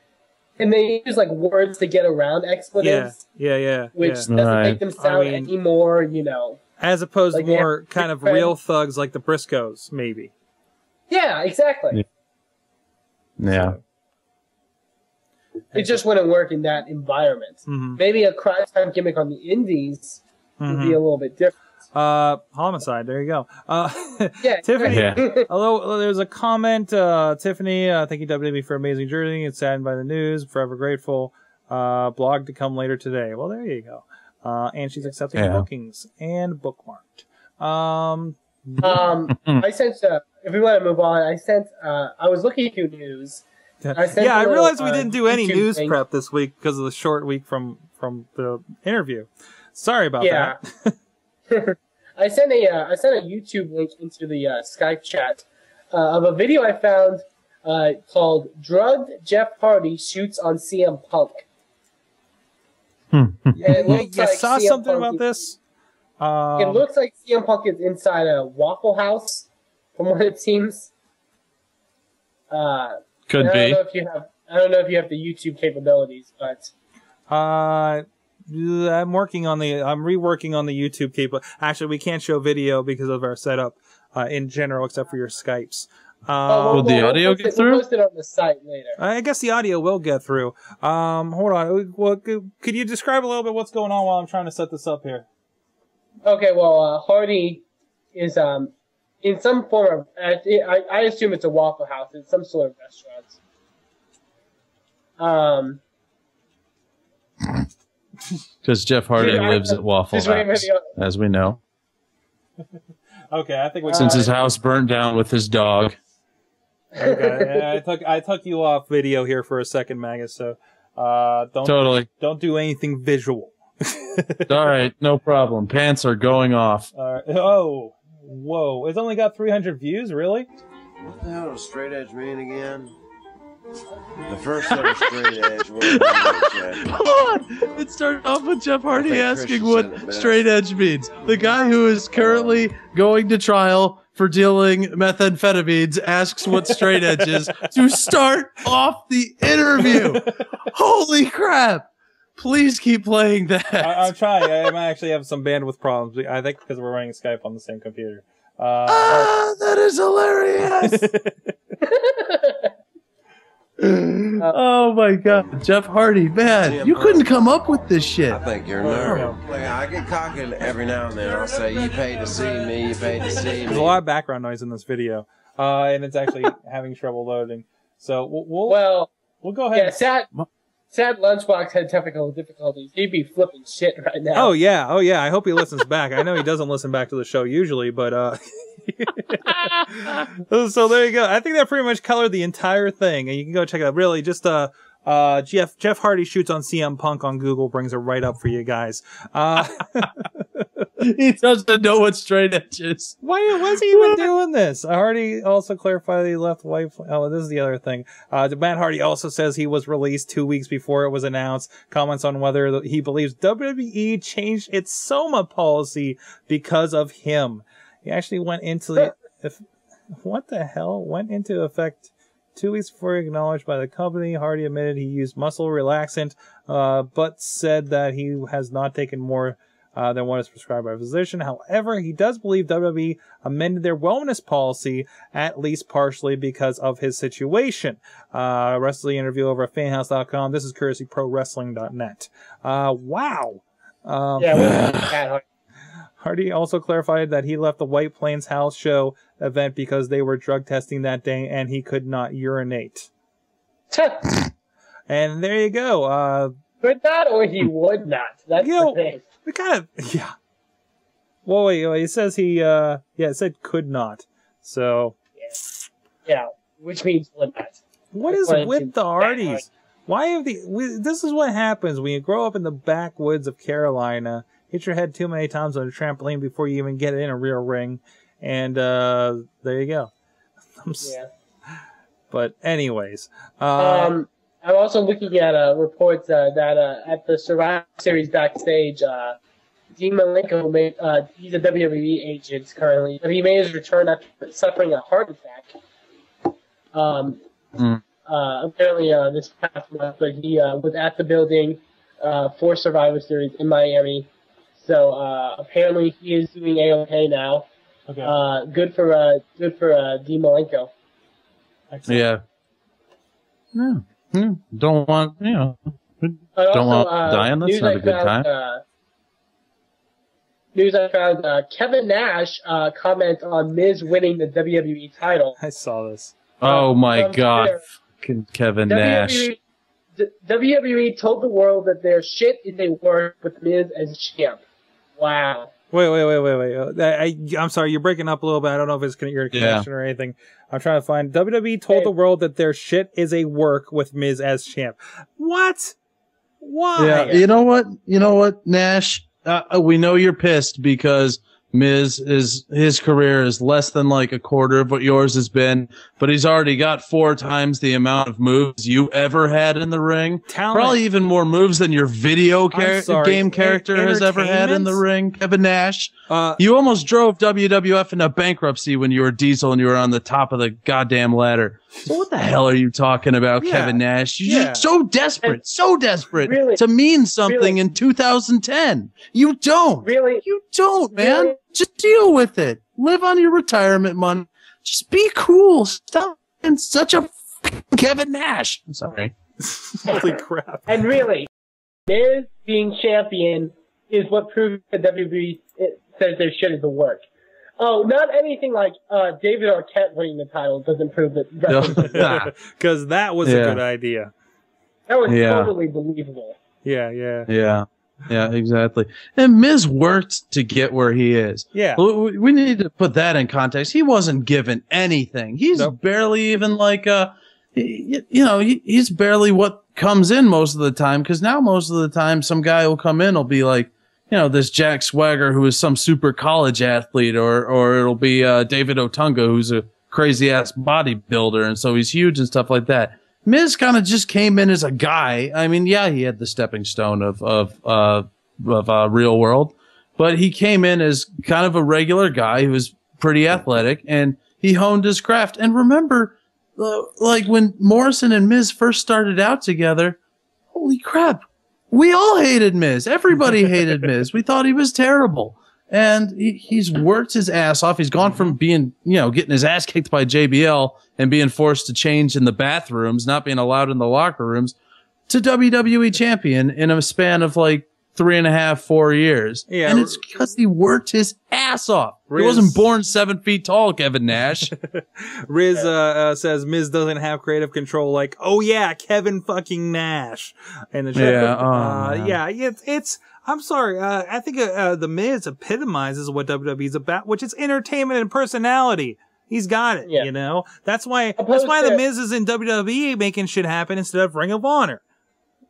and they use like words to get around expletives. Yeah. Which doesn't make them sound any more as opposed like to more kind of real thugs like the Briscoes, maybe. Yeah, exactly. Yeah. It just wouldn't work in that environment. Maybe a Crime Time gimmick on the indies would be a little bit different. Homicide, there you go. Tiffany, although there's a comment, Tiffany, thank you WWE for amazing journey. It's saddened by the news, forever grateful. Blog to come later today. Well, there you go. And she's accepting bookings and bookmarked. I sent, if we want to move on, I was looking through news. I realized we didn't do any news prep this week because of the short week from the interview. Sorry about that. I sent a YouTube link into the Skype chat of a video I found called "Drugged Jeff Hardy Shoots on CM Punk." You saw something about this? It looks like CM Punk is inside a Waffle House, from what it seems. Could be. I don't know if you have the YouTube capabilities, but I'm reworking on the YouTube cable. Actually, we can't show video because of our setup in general, except for your Skypes. Will the audio get through? We'll post it on the site later. I guess the audio will get through. Hold on. Well, could you describe a little bit what's going on while I'm trying to set this up here? Okay, well, Hardy is in some form of, I assume it's a Waffle House. It's some sort of restaurant. Because Jeff Hardy lives at Waffle House, as we know. Okay, I think we since his house burnt down with his dog. Okay, I took you off video here for a second, Magus. So don't do anything visual. All right, no problem. Pants are going off. Oh, whoa! It's only got 300 views, really? What the hell does straight edge mean again? The first ever straight edge. Hold on! It started off with Jeff Hardy asking what straight edge means. The guy who is currently going to trial for dealing methamphetamines asks what straight edge is to start off the interview. Holy crap! Please keep playing that. I'm trying. I might actually have some bandwidth problems. I think because we're running Skype on the same computer. That is hilarious! Oh my god. Jeff Hardy, man, you couldn't come up with this shit. I think you're a nerd. Like, I get cocky every now and then. I'll say, you paid to see me, you paid to see me. There's a lot of background noise in this video, and it's actually having trouble loading. So we'll go ahead. Yeah, sad Lunchbox had technical difficulties. He'd be flipping shit right now. Oh yeah. I hope he listens back. I know he doesn't listen back to the show usually, but so there you go. I think that pretty much colored the entire thing, and you can go check it out. Really, just Jeff Hardy shoots on CM Punk on Google brings it right up for you guys. He doesn't know what straight edge is. Why was he even doing this? Hardy also clarified that he left wife. Oh, this is the other thing. Matt Hardy also says he was released 2 weeks before it was announced. Comments on whether he believes WWE changed its Soma policy because of him. He actually went into what the hell? Went into effect 2 weeks before acknowledged by the company. Hardy admitted he used muscle relaxant, but said that he has not taken more than what is prescribed by a physician. However, he does believe WWE amended their wellness policy, at least partially because of his situation. Wrestling interview over at fanhouse.com. This is courtesy prowrestling.net. Wow. Hardy also clarified that he left the White Plains house show event because they were drug testing that day and he could not urinate. And there you go. Could not or he would not. That's the thing. Yeah. Well, wait. It says it said could not. So. Yeah. Which means would not. What is with the Hardys? Why have this is what happens when you grow up in the backwoods of Carolina, hit your head too many times on a trampoline before you even get in a real ring, and there you go. But anyways. I'm also looking at reports that at the Survivor Series backstage, Dean Malenko he's a WWE agent currently, but he made his return after suffering a heart attack. Apparently this past month, but he was at the building for Survivor Series in Miami. So apparently he is doing A-OK now. Okay. Good for Dean Malenko. Yeah. Don't want don't want to die on this. Not a good time. News I found: Kevin Nash comment on Miz winning the WWE title. I saw this. Oh my God, fucking Kevin Nash! WWE told the world that their shit is a work with Miz as champ. Wow. Wait. I'm sorry, you're breaking up a little bit. I don't know if it's your connection or anything. I'm trying to find. WWE told the world that their shit is a work with Miz as champ. What? Why? Yeah. You know what, Nash? we know you're pissed because his career is less than like a quarter of what yours has been, but he's already got 4 times the amount of moves you ever had in the ring. Probably even more moves than your video game character has ever had in the ring. Kevin Nash. You almost drove WWF into bankruptcy when you were Diesel and you were on the top of the goddamn ladder. So what the hell are you talking about, Kevin Nash? You're so desperate to mean something in 2010. You don't. You don't, man. Really? Just deal with it. Live on your retirement money. Just be cool. Stop being such a Kevin Nash. I'm sorry. Holy crap. And really, Miz being champion is what proves that WWE says their shit is the work. Oh, not anything like David Arquette winning the title doesn't prove that. Because that was a good idea. That was totally believable. Yeah, exactly. And Miz worked to get where he is. Yeah. We need to put that in context. He wasn't given anything. He's barely even like he's barely what comes in most of the time, because now most of the time some guy will come in, will be like, this Jack Swagger who is some super college athlete, or it'll be David Otunga who's a crazy ass bodybuilder, and so he's huge and stuff like that. Miz kind of just came in as a guy. I mean, yeah, he had the stepping stone of Real World, but he came in as kind of a regular guy who was pretty athletic, and he honed his craft. And remember, like when Morrison and Miz first started out together, holy crap, we all hated Miz. Everybody hated Miz. We thought he was terrible. And he's worked his ass off. He's gone from being, getting his ass kicked by JBL and being forced to change in the bathrooms, not being allowed in the locker rooms, to WWE champion in a span of like 3.5, 4 years. Yeah, and it's because he worked his ass off. He wasn't born 7 feet tall, Kevin Nash. Riz says Miz doesn't have creative control like, oh yeah, Kevin fucking Nash. And it's I'm sorry. I think the Miz epitomizes what WWE is about, which is entertainment and personality. He's got it, That's why the Miz is in WWE making shit happen instead of Ring of Honor.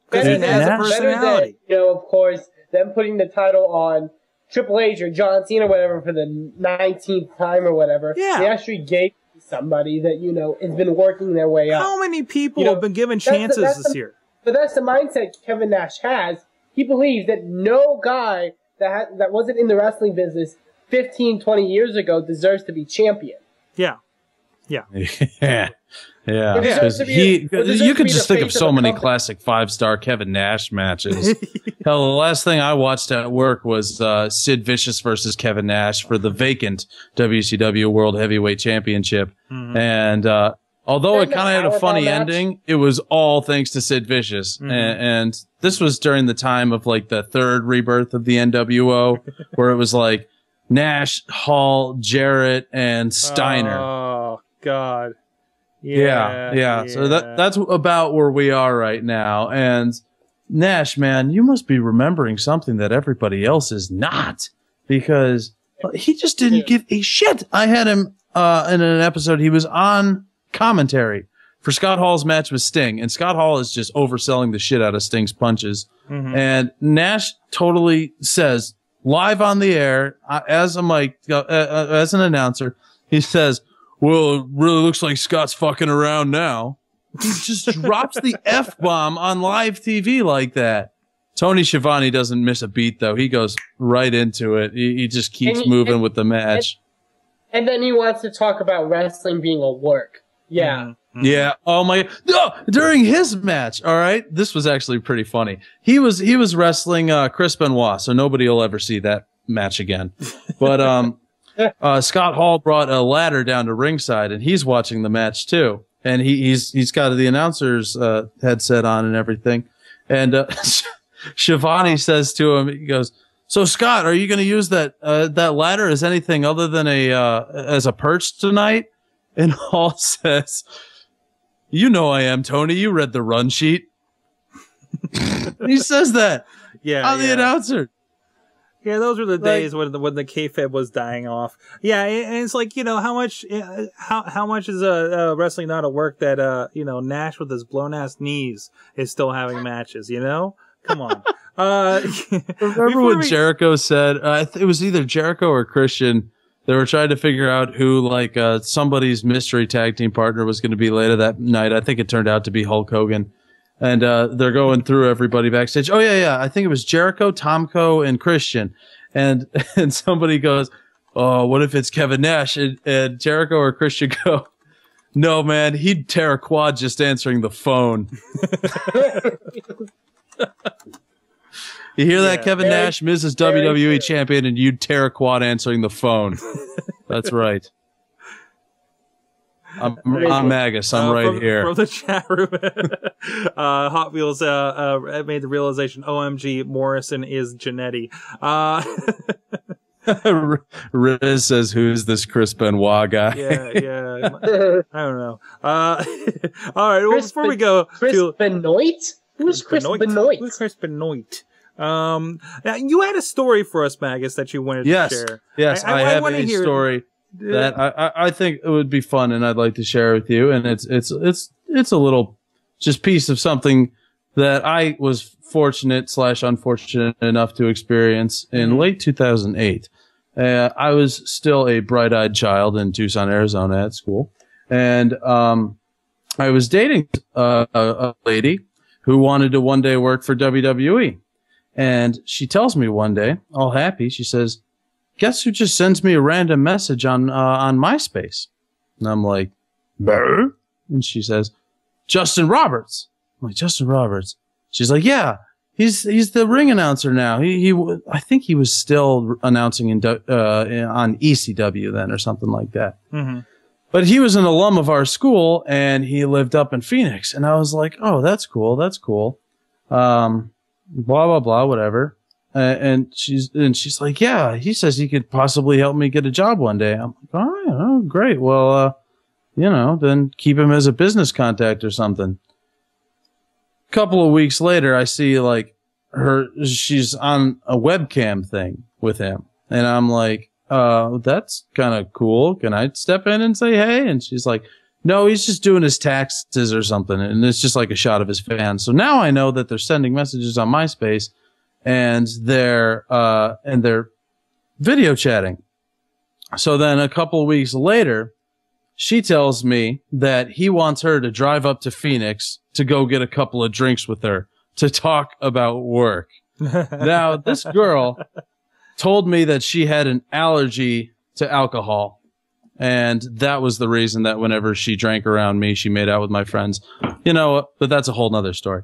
Because he has a personality. Than, of course, them putting the title on Triple H or John Cena or whatever for the 19th time or whatever. Yeah. They actually gave somebody that, has been working their way up. How many people have been given chances this year? But that's the mindset Kevin Nash has. He believes that no guy that wasn't in the wrestling business 15, 20 years ago deserves to be champion. Yeah. Because you could just think of so many classic 5-star Kevin Nash matches. Hell, the last thing I watched at work was Sid Vicious versus Kevin Nash for the vacant WCW World Heavyweight Championship. Mm-hmm. And although it kind of had a funny ending, it was all thanks to Sid Vicious. Mm-hmm. And this was during the time of like the third rebirth of the NWO, where it was like Nash, Hall, Jarrett, and Steiner. Oh, God. Yeah. So that's about where we are right now. And Nash, man, you must be remembering something that everybody else is not, because he just didn't give a shit. I had him in an episode. He was on commentary for Scott Hall's match with Sting, and Scott Hall is just overselling the shit out of Sting's punches. Mm-hmm. And Nash totally says live on the air as an announcer, he says, well, it really looks like Scott's fucking around now. He just drops the F-bomb on live TV like that. Tony Schiavone doesn't miss a beat, though. He goes right into it. He just keeps moving with the match. And then he wants to talk about wrestling being a work. Yeah. Mm-hmm. Yeah. Oh my. No, during his match. All right. This was actually pretty funny. He was wrestling Chris Benoit, so nobody will ever see that match again. But Scott Hall brought a ladder down to ringside, and he's watching the match too. And he's got the announcer's headset on and everything. And Schiavone says to him, he goes, "So Scott, are you going to use that ladder as anything other than as a perch tonight?" And Hall says, "You know I am, Tony. You read the run sheet." He says that on the announcer. Yeah, those were the days when the kayfabe was dying off. Yeah, and it's like, how much is wrestling not a work that Nash with his blown ass knees is still having matches, Come on. Remember when Jericho said, it was either Jericho or Christian, they were trying to figure out who, like, somebody's mystery tag team partner was going to be later that night. I think it turned out to be Hulk Hogan. And they're going through everybody backstage. Oh, yeah. I think it was Jericho, Tomko, and Christian. And somebody goes, oh, what if it's Kevin Nash? And Jericho or Christian go, no, man, he'd tear a quad just answering the phone. You hear that, Kevin Nash, Mrs. WWE champion, and you'd tear a quad answering the phone. That's right. I'm Magus. I'm right here. From the chat room, Hot Wheels made the realization, OMG, Morrison is Jannetty. Riz says, who's this Chris Benoit guy? Yeah. I don't know. All right, well, before we go... Chris Benoit? Who's Chris Benoit? Who's Chris Benoit? Now you had a story for us, Magus, that you wanted to share. Yes, I have a story that I think it would be fun, and I'd like to share with you. And it's a little just piece of something that I was fortunate/unfortunate enough to experience in late 2008. I was still a bright-eyed child in Tucson, Arizona at school, and I was dating a lady who wanted to one day work for WWE. And she tells me one day, all happy, she says, guess who just sends me a random message on MySpace? And I'm like, Brr? And she says, Justin Roberts. I'm like, Justin Roberts? She's like, yeah, he's the ring announcer now. I think he was still announcing on ECW then or something like that. Mm-hmm. But he was an alum of our school, and he lived up in Phoenix. And I was like, oh, that's cool. That's cool. Blah, blah, blah, whatever. And she's like, yeah, he says he could possibly help me get a job one day. I'm like, all right, oh, great. Well, then keep him as a business contact or something. A couple of weeks later, I see like she's on a webcam thing with him. And I'm like, that's kind of cool. Can I step in and say, hey? And she's like, no, he's just doing his taxes or something. And it's just like a shot of his fans. So now I know that they're sending messages on MySpace and they're video chatting. So then a couple of weeks later, she tells me that he wants her to drive up to Phoenix to go get a couple of drinks with her to talk about work. Now, this girl told me that she had an allergy to alcohol. And that was the reason that whenever she drank around me, she made out with my friends. But that's a whole nother story.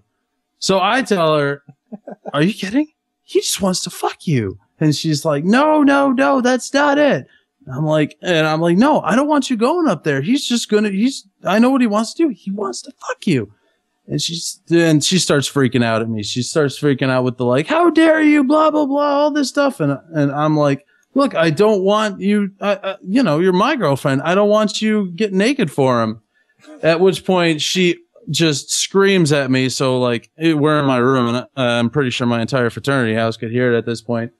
So I tell her, are you kidding? He just wants to fuck you. And she's like, no, that's not it. I'm like, no, I don't want you going up there. I know what he wants to do. He wants to fuck you. And she starts freaking out at me. She starts freaking out with the like, how dare you, blah, blah, blah, all this stuff. And I'm like, look, I don't want you, you're my girlfriend. I don't want you getting naked for him. At which point she just screams at me. So like we're in my room and I'm pretty sure my entire fraternity house could hear it at this point.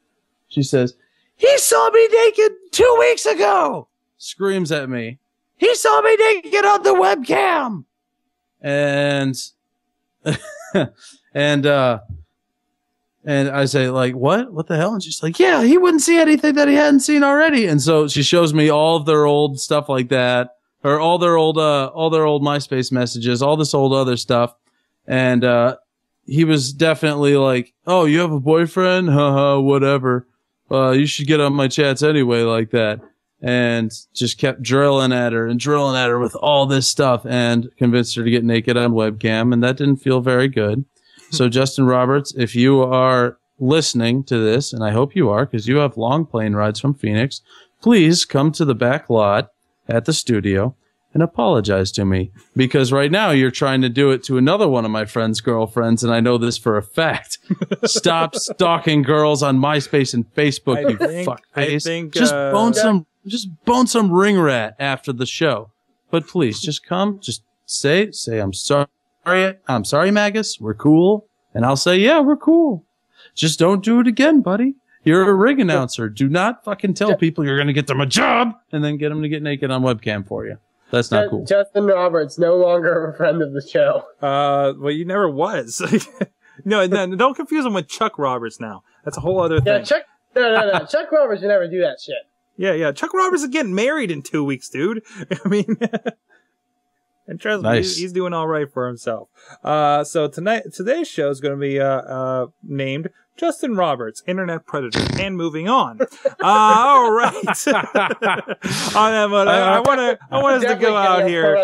She says, he saw me naked 2 weeks ago. Screams at me. He saw me naked on the webcam. And I say, like, what the hell? And she's like, yeah, he wouldn't see anything that he hadn't seen already. And so she shows me all of their old stuff like that, or all their old MySpace messages, all this old other stuff. And he was definitely like, oh, you have a boyfriend? Haha, whatever. You should get on my chats anyway, like that. And just kept drilling at her with all this stuff and convinced her to get naked on webcam. And that didn't feel very good. So Justin Roberts, if you are listening to this, and I hope you are, because you have long plane rides from Phoenix, please come to the back lot at the studio and apologize to me. Because right now you're trying to do it to another one of my friend's girlfriends, and I know this for a fact. Stop stalking girls on MySpace and Facebook, you fuckface. Just bone some ring rat after the show. But please, just come, just say I'm sorry. I'm sorry, Magus. We're cool. And I'll say, yeah, we're cool. Just don't do it again, buddy. You're a ring announcer. Do not fucking tell people you're going to get them a job and then get them to get naked on webcam for you. That's not cool. Justin Roberts, no longer a friend of the show. Well, you never was. No, don't confuse him with Chuck Roberts now. That's a whole other thing. No. Chuck Roberts would never do that shit. Yeah. Chuck Roberts is getting married in 2 weeks, dude. I mean, and trust me, he's doing all right for himself. So today's show is going to be named Justin Roberts, Internet Predator, and moving on. All right. I want us to go out here.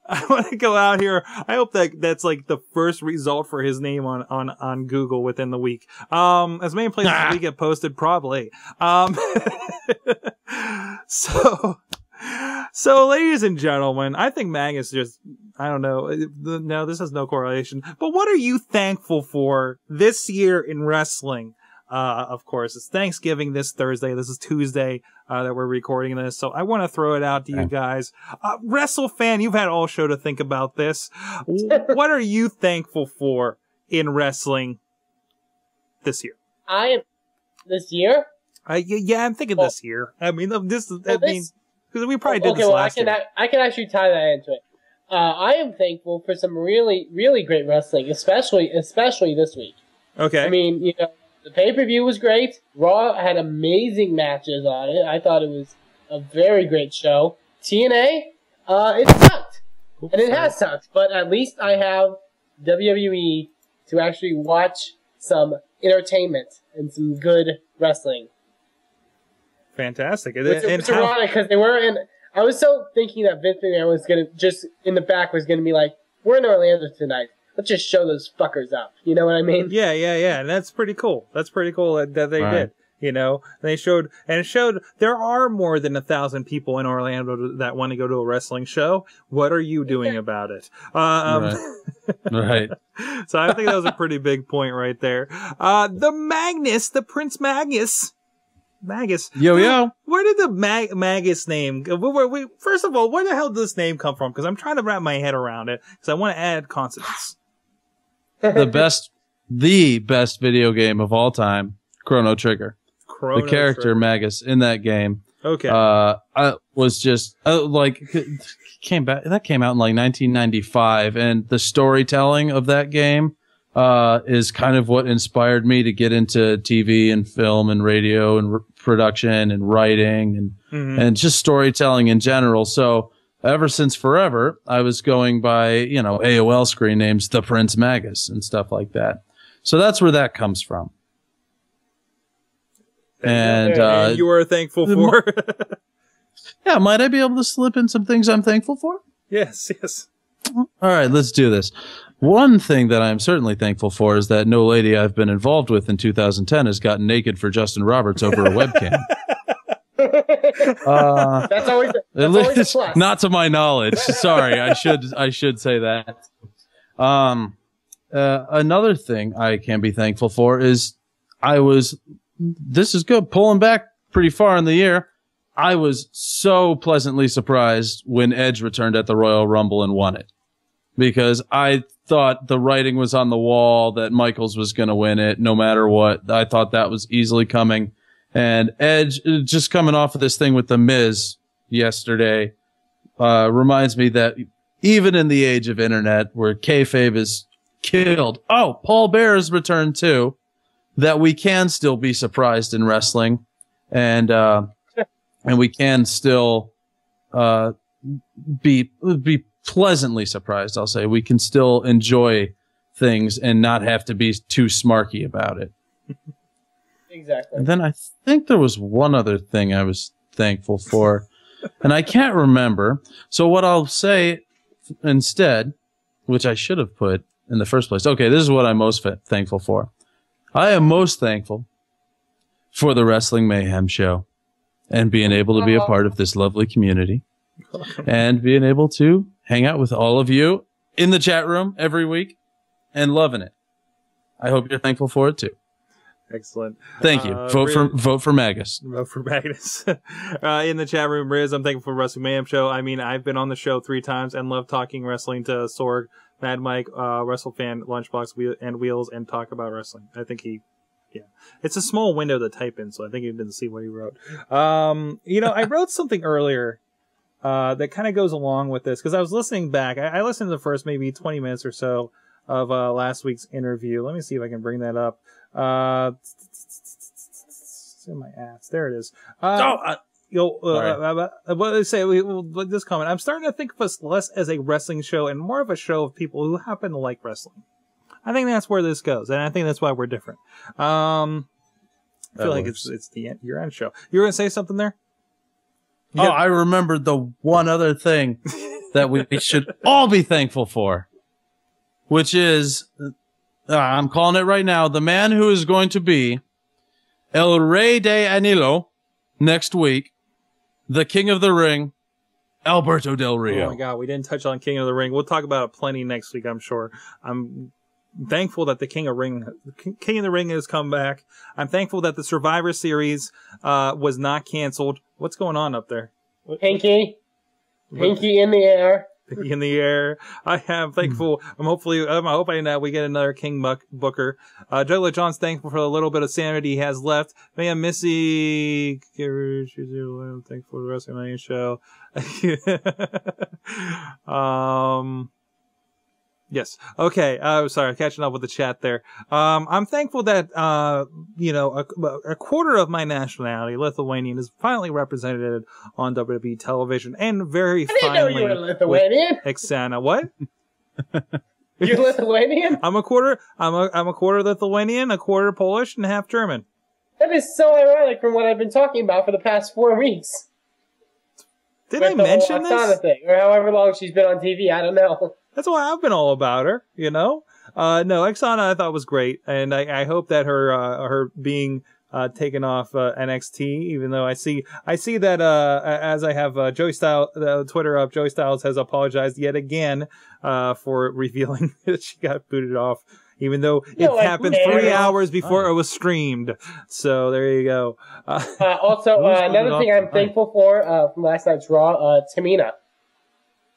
I want to go out here. I hope that's like the first result for his name on Google within the week. As many places we get posted, probably. So, ladies and gentlemen, I think Magus just, I don't know. No, this has no correlation. But what are you thankful for this year in wrestling? Of course, it's Thanksgiving this Thursday. This is Tuesday that we're recording this. So I want to throw it out to you guys. Wrestle fan, you've had all show to think about this. What are you thankful for in wrestling this year? This year? Yeah, I'm thinking this year. I mean, because we probably did this last year. I can actually tie that into it. I am thankful for some really, really great wrestling, especially this week. Okay. I mean, the pay-per-view was great. Raw had amazing matches on it. I thought it was a very great show. TNA, it sucked. And it has sucked, but at least I have WWE to actually watch some entertainment and some good wrestling. Fantastic. It's ironic because they were in. I was so thinking that Vince McMahon was gonna just in the back was gonna be like, "We're in Orlando tonight. Let's just show those fuckers up." You know what I mean? Yeah. And that's pretty cool. That's pretty cool that they did. They showed, and it showed there are more than 1,000 people in Orlando that want to go to a wrestling show. What are you doing about it? Right. So I think that was a pretty big point right there. The Prince Magus. Yo. Where did the Magus name? First of all, where the hell did this name come from? Because I'm trying to wrap my head around it. Because I want to add consonants. The best video game of all time, Chrono Trigger. The character Magus in that game. Okay. I was just came out in like 1995, and the storytelling of that game is kind of what inspired me to get into TV and film and radio and production and writing and just storytelling in general. So ever since forever, I was going by, AOL screen names, the Prince Magus and stuff like that. So that's where that comes from. And you are thankful for? Yeah, might I be able to slip in some things I'm thankful for? Yes. All right, let's do this. One thing that I'm certainly thankful for is that no lady I've been involved with in 2010 has gotten naked for Justin Roberts over a webcam. That's always a plus. Not to my knowledge. Sorry, I should say that. Another thing I can be thankful for is this is good, pulling back pretty far in the year. I was so pleasantly surprised when Edge returned at the Royal Rumble and won it, because I thought the writing was on the wall that Michaels was going to win it no matter what. I thought that was easily coming. And Edge, just coming off of this thing with The Miz yesterday, reminds me that even in the age of internet where kayfabe is killed, Paul Bear has returned too, that we can still be surprised in wrestling, and we can still be pleasantly surprised. I'll say we can still enjoy things and not have to be too smarky about it. Exactly. And then I think there was one other thing I was thankful for, and I can't remember. So what I'll say instead, which I should have put in the first place. Okay, this is what I'm most thankful for. I am most thankful for the Wrestling Mayhem show and being able to be a part of this lovely community and being able to hang out with all of you in the chat room every week and loving it. I hope you're thankful for it too. Excellent. Thank you. Vote for Magus. Vote for Magus. In the chat room, Riz, I'm thankful for Wrestling Mayhem show. I mean, I've been on the show 3 times and love talking wrestling to Sorg, Mad Mike, WrestleFan, Lunchbox, and Wheels, and talk about wrestling. I think it's a small window to type in, so I think you didn't see what he wrote. I wrote something earlier that kind of goes along with this, because I was listening back. I listened to the first maybe 20 minutes or so of last week's interview. Let me see if I can bring that up. It's in my ass. There it is. What they say? This comment. I'm starting to think of us less as a wrestling show and more of a show of people who happen to like wrestling. I think that's where this goes, and I think that's why we're different. I feel like it's the year-end show. You were gonna say something there? I remembered the one other thing that we should all be thankful for, which is, I'm calling it right now, the man who is going to be El Rey de Anilo next week, the King of the Ring, Alberto Del Rio. Oh my God, we didn't touch on King of the Ring. We'll talk about it plenty next week, I'm sure. I'm thankful that the King of the Ring has come back. I'm thankful that the Survivor Series was not canceled. What's going on up there? Pinky in the air. In the air. I am thankful. I'm hoping that we get another King Booker. Juggler John's thankful for the little bit of sanity he has left. Man, Missy, I'm thankful for the rest of my show. Yes. Okay. Sorry, catching up with the chat there. I'm thankful that, a quarter of my nationality, Lithuanian, is finally represented on WWE television, and very finally. I didn't know you were Lithuanian. Ixana, what? You're Lithuanian? I'm a quarter Lithuanian, a quarter Polish, and half German. That is so ironic from what I've been talking about for the past 4 weeks. Did I mention this? Thing, or however long she's been on TV, I don't know. That's why I've been all about her, you know? No, Oksana I thought was great, and I hope that her being taken off NXT, even though I see that as I have Joey Styles Twitter up, Joey Styles has apologized yet again for revealing that she got booted off, even though it happened 3 hours before it was streamed. So there you go. Also, another thing I'm thankful for from last night's Raw, Tamina.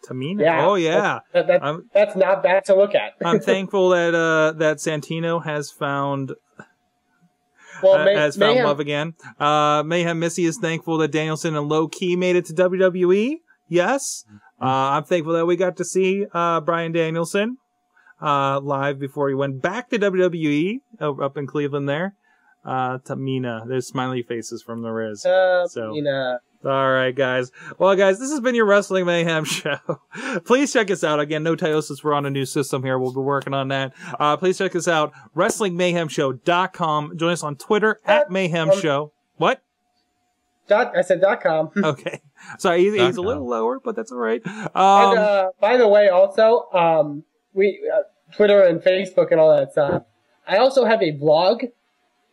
Tamina? Yeah. Oh, yeah. That's not bad to look at. I'm thankful that Santino has found love again. Mayhem Missy is thankful that Danielson and Low Key made it to WWE. Yes. I'm thankful that we got to see Bryan Danielson live before he went back to WWE up in Cleveland there. Tamina. There's smiley faces from the Riz. Tamina. All right, guys. Well, guys, this has been your Wrestling Mayhem show. Please check us out. Again, no Tyosis. We're on a new system here. We'll be working on that. Please check us out. WrestlingMayhemShow.com. Join us on Twitter at Mayhem Show. What? I said .com. Okay. Sorry, he's a little lower, but that's all right. And, by the way, also, we Twitter and Facebook and all that stuff. I also have a blog.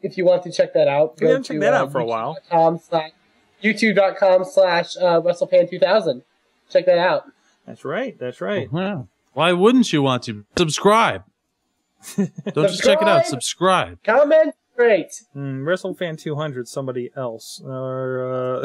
If you want to check that out, we haven't checked that out for a while. YouTube.com/WrestleFan2000. Check that out. That's right. That's right. Wow. Why wouldn't you want to? Subscribe. Don't just check it out. Subscribe. Comment. Great. WrestleFan 200, somebody else. Or,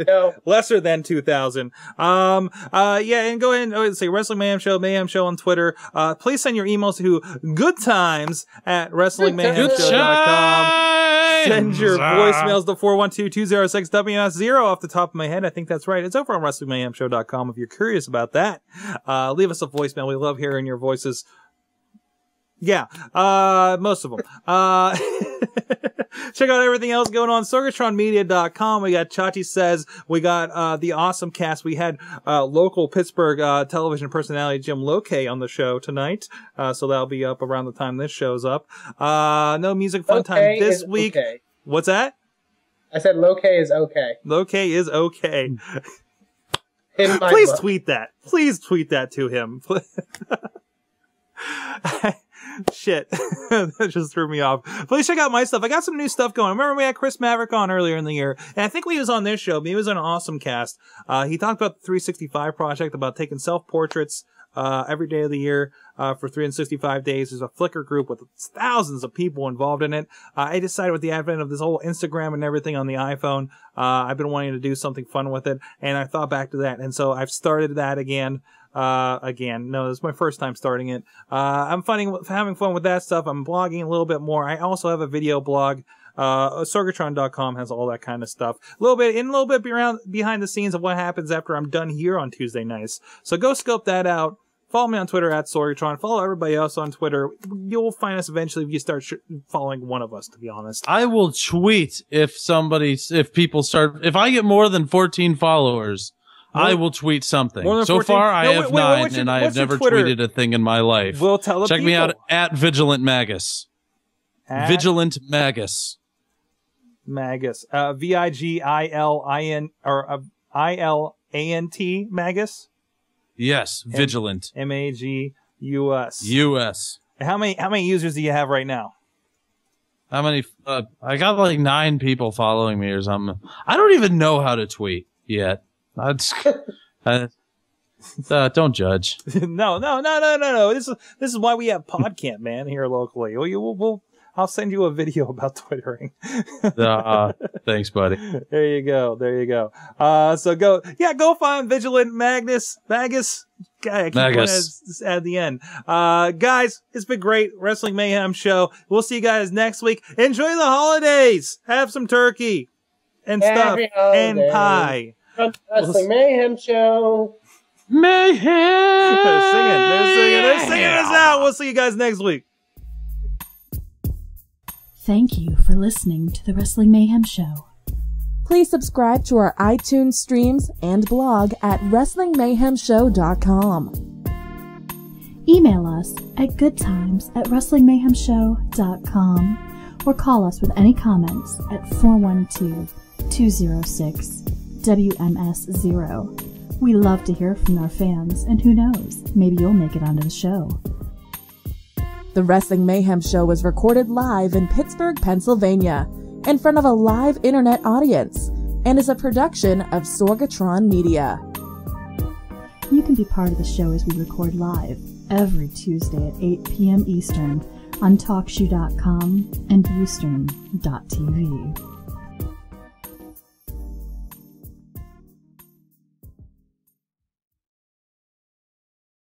no. Lesser than 2000. Yeah, and go ahead and say Wrestling Mayhem Show on Twitter. Please send your emails to goodtimes@wrestlingmayhemshow.com. Send your voicemails to 412-206-WS0 off the top of my head. I think that's right. It's over on WrestlingMayhemShow.com if you're curious about that. Leave us a voicemail. We love hearing your voices. Yeah, most of them. Check out everything else going on. SorgatronMedia.com. We got Chachi Says. We got, the awesome cast. We had, local Pittsburgh, television personality Jim Lokay on the show tonight. So that'll be up around the time this show's up. No music fun time this week. Okay. What's that? I said Lokay is okay. Lokay is okay. Please tweet that. Please tweet that to him. Shit. That just threw me off. Please check out my stuff. I got some new stuff going. Remember we had Chris Maverick on earlier in the year, and I think he was on this show. He was on an awesome cast. He talked about the 365 project, about taking self-portraits every day of the year for 365 days. There's a Flickr group with thousands of people involved in it. I decided with the advent of this whole Instagram and everything on the iPhone, I've been wanting to do something fun with it, and I thought back to that, and so I've started that again. No, this is my first time starting it. I'm having fun with that stuff. I'm blogging a little bit more. I also have a video blog. Sorgatron.com has all that kind of stuff. A little bit behind the scenes of what happens after I'm done here on Tuesday nights. So go scope that out. Follow me on Twitter at Sorgatron. Follow everybody else on Twitter. You'll find us eventually if you start following one of us, to be honest. I will tweet if I get more than 14 followers, I will tweet something. So far, I have 9, and I have never tweeted a thing in my life. We'll tell the Check people. me out at Vigilant Magus. Vigilant Magus. Magus. VIGILIN or ILANT Magus. Yes, Vigilant. MAGUS. US. How many users do you have right now? How many? I got like 9 people following me or something. I don't even know how to tweet yet. Don't judge. No. This is why we have Podcamp, man, here locally. I'll send you a video about Twittering. Thanks, buddy. There you go. So go find Vigilant Magus. I keep at the end. Guys, it's been great. Wrestling Mayhem show. We'll see you guys next week. Enjoy the holidays. Have some turkey and stuff and pie. Wrestling Mayhem show. Mayhem. They're singing us out. We'll see you guys next week. Thank you for listening to the Wrestling Mayhem Show. Please subscribe to our iTunes streams and blog at WrestlingMayhemShow.com. Email us at goodtimes@WrestlingMayhemShow.com or call us with any comments at 412-206-WMS0. We love to hear from our fans, and who knows, maybe you'll make it onto the show. The Wrestling Mayhem Show was recorded live in Pittsburgh, Pennsylvania, in front of a live internet audience, and is a production of Sorgatron Media. You can be part of the show as we record live every Tuesday at 8 p.m. Eastern on TalkShoe.com and Ustream.tv.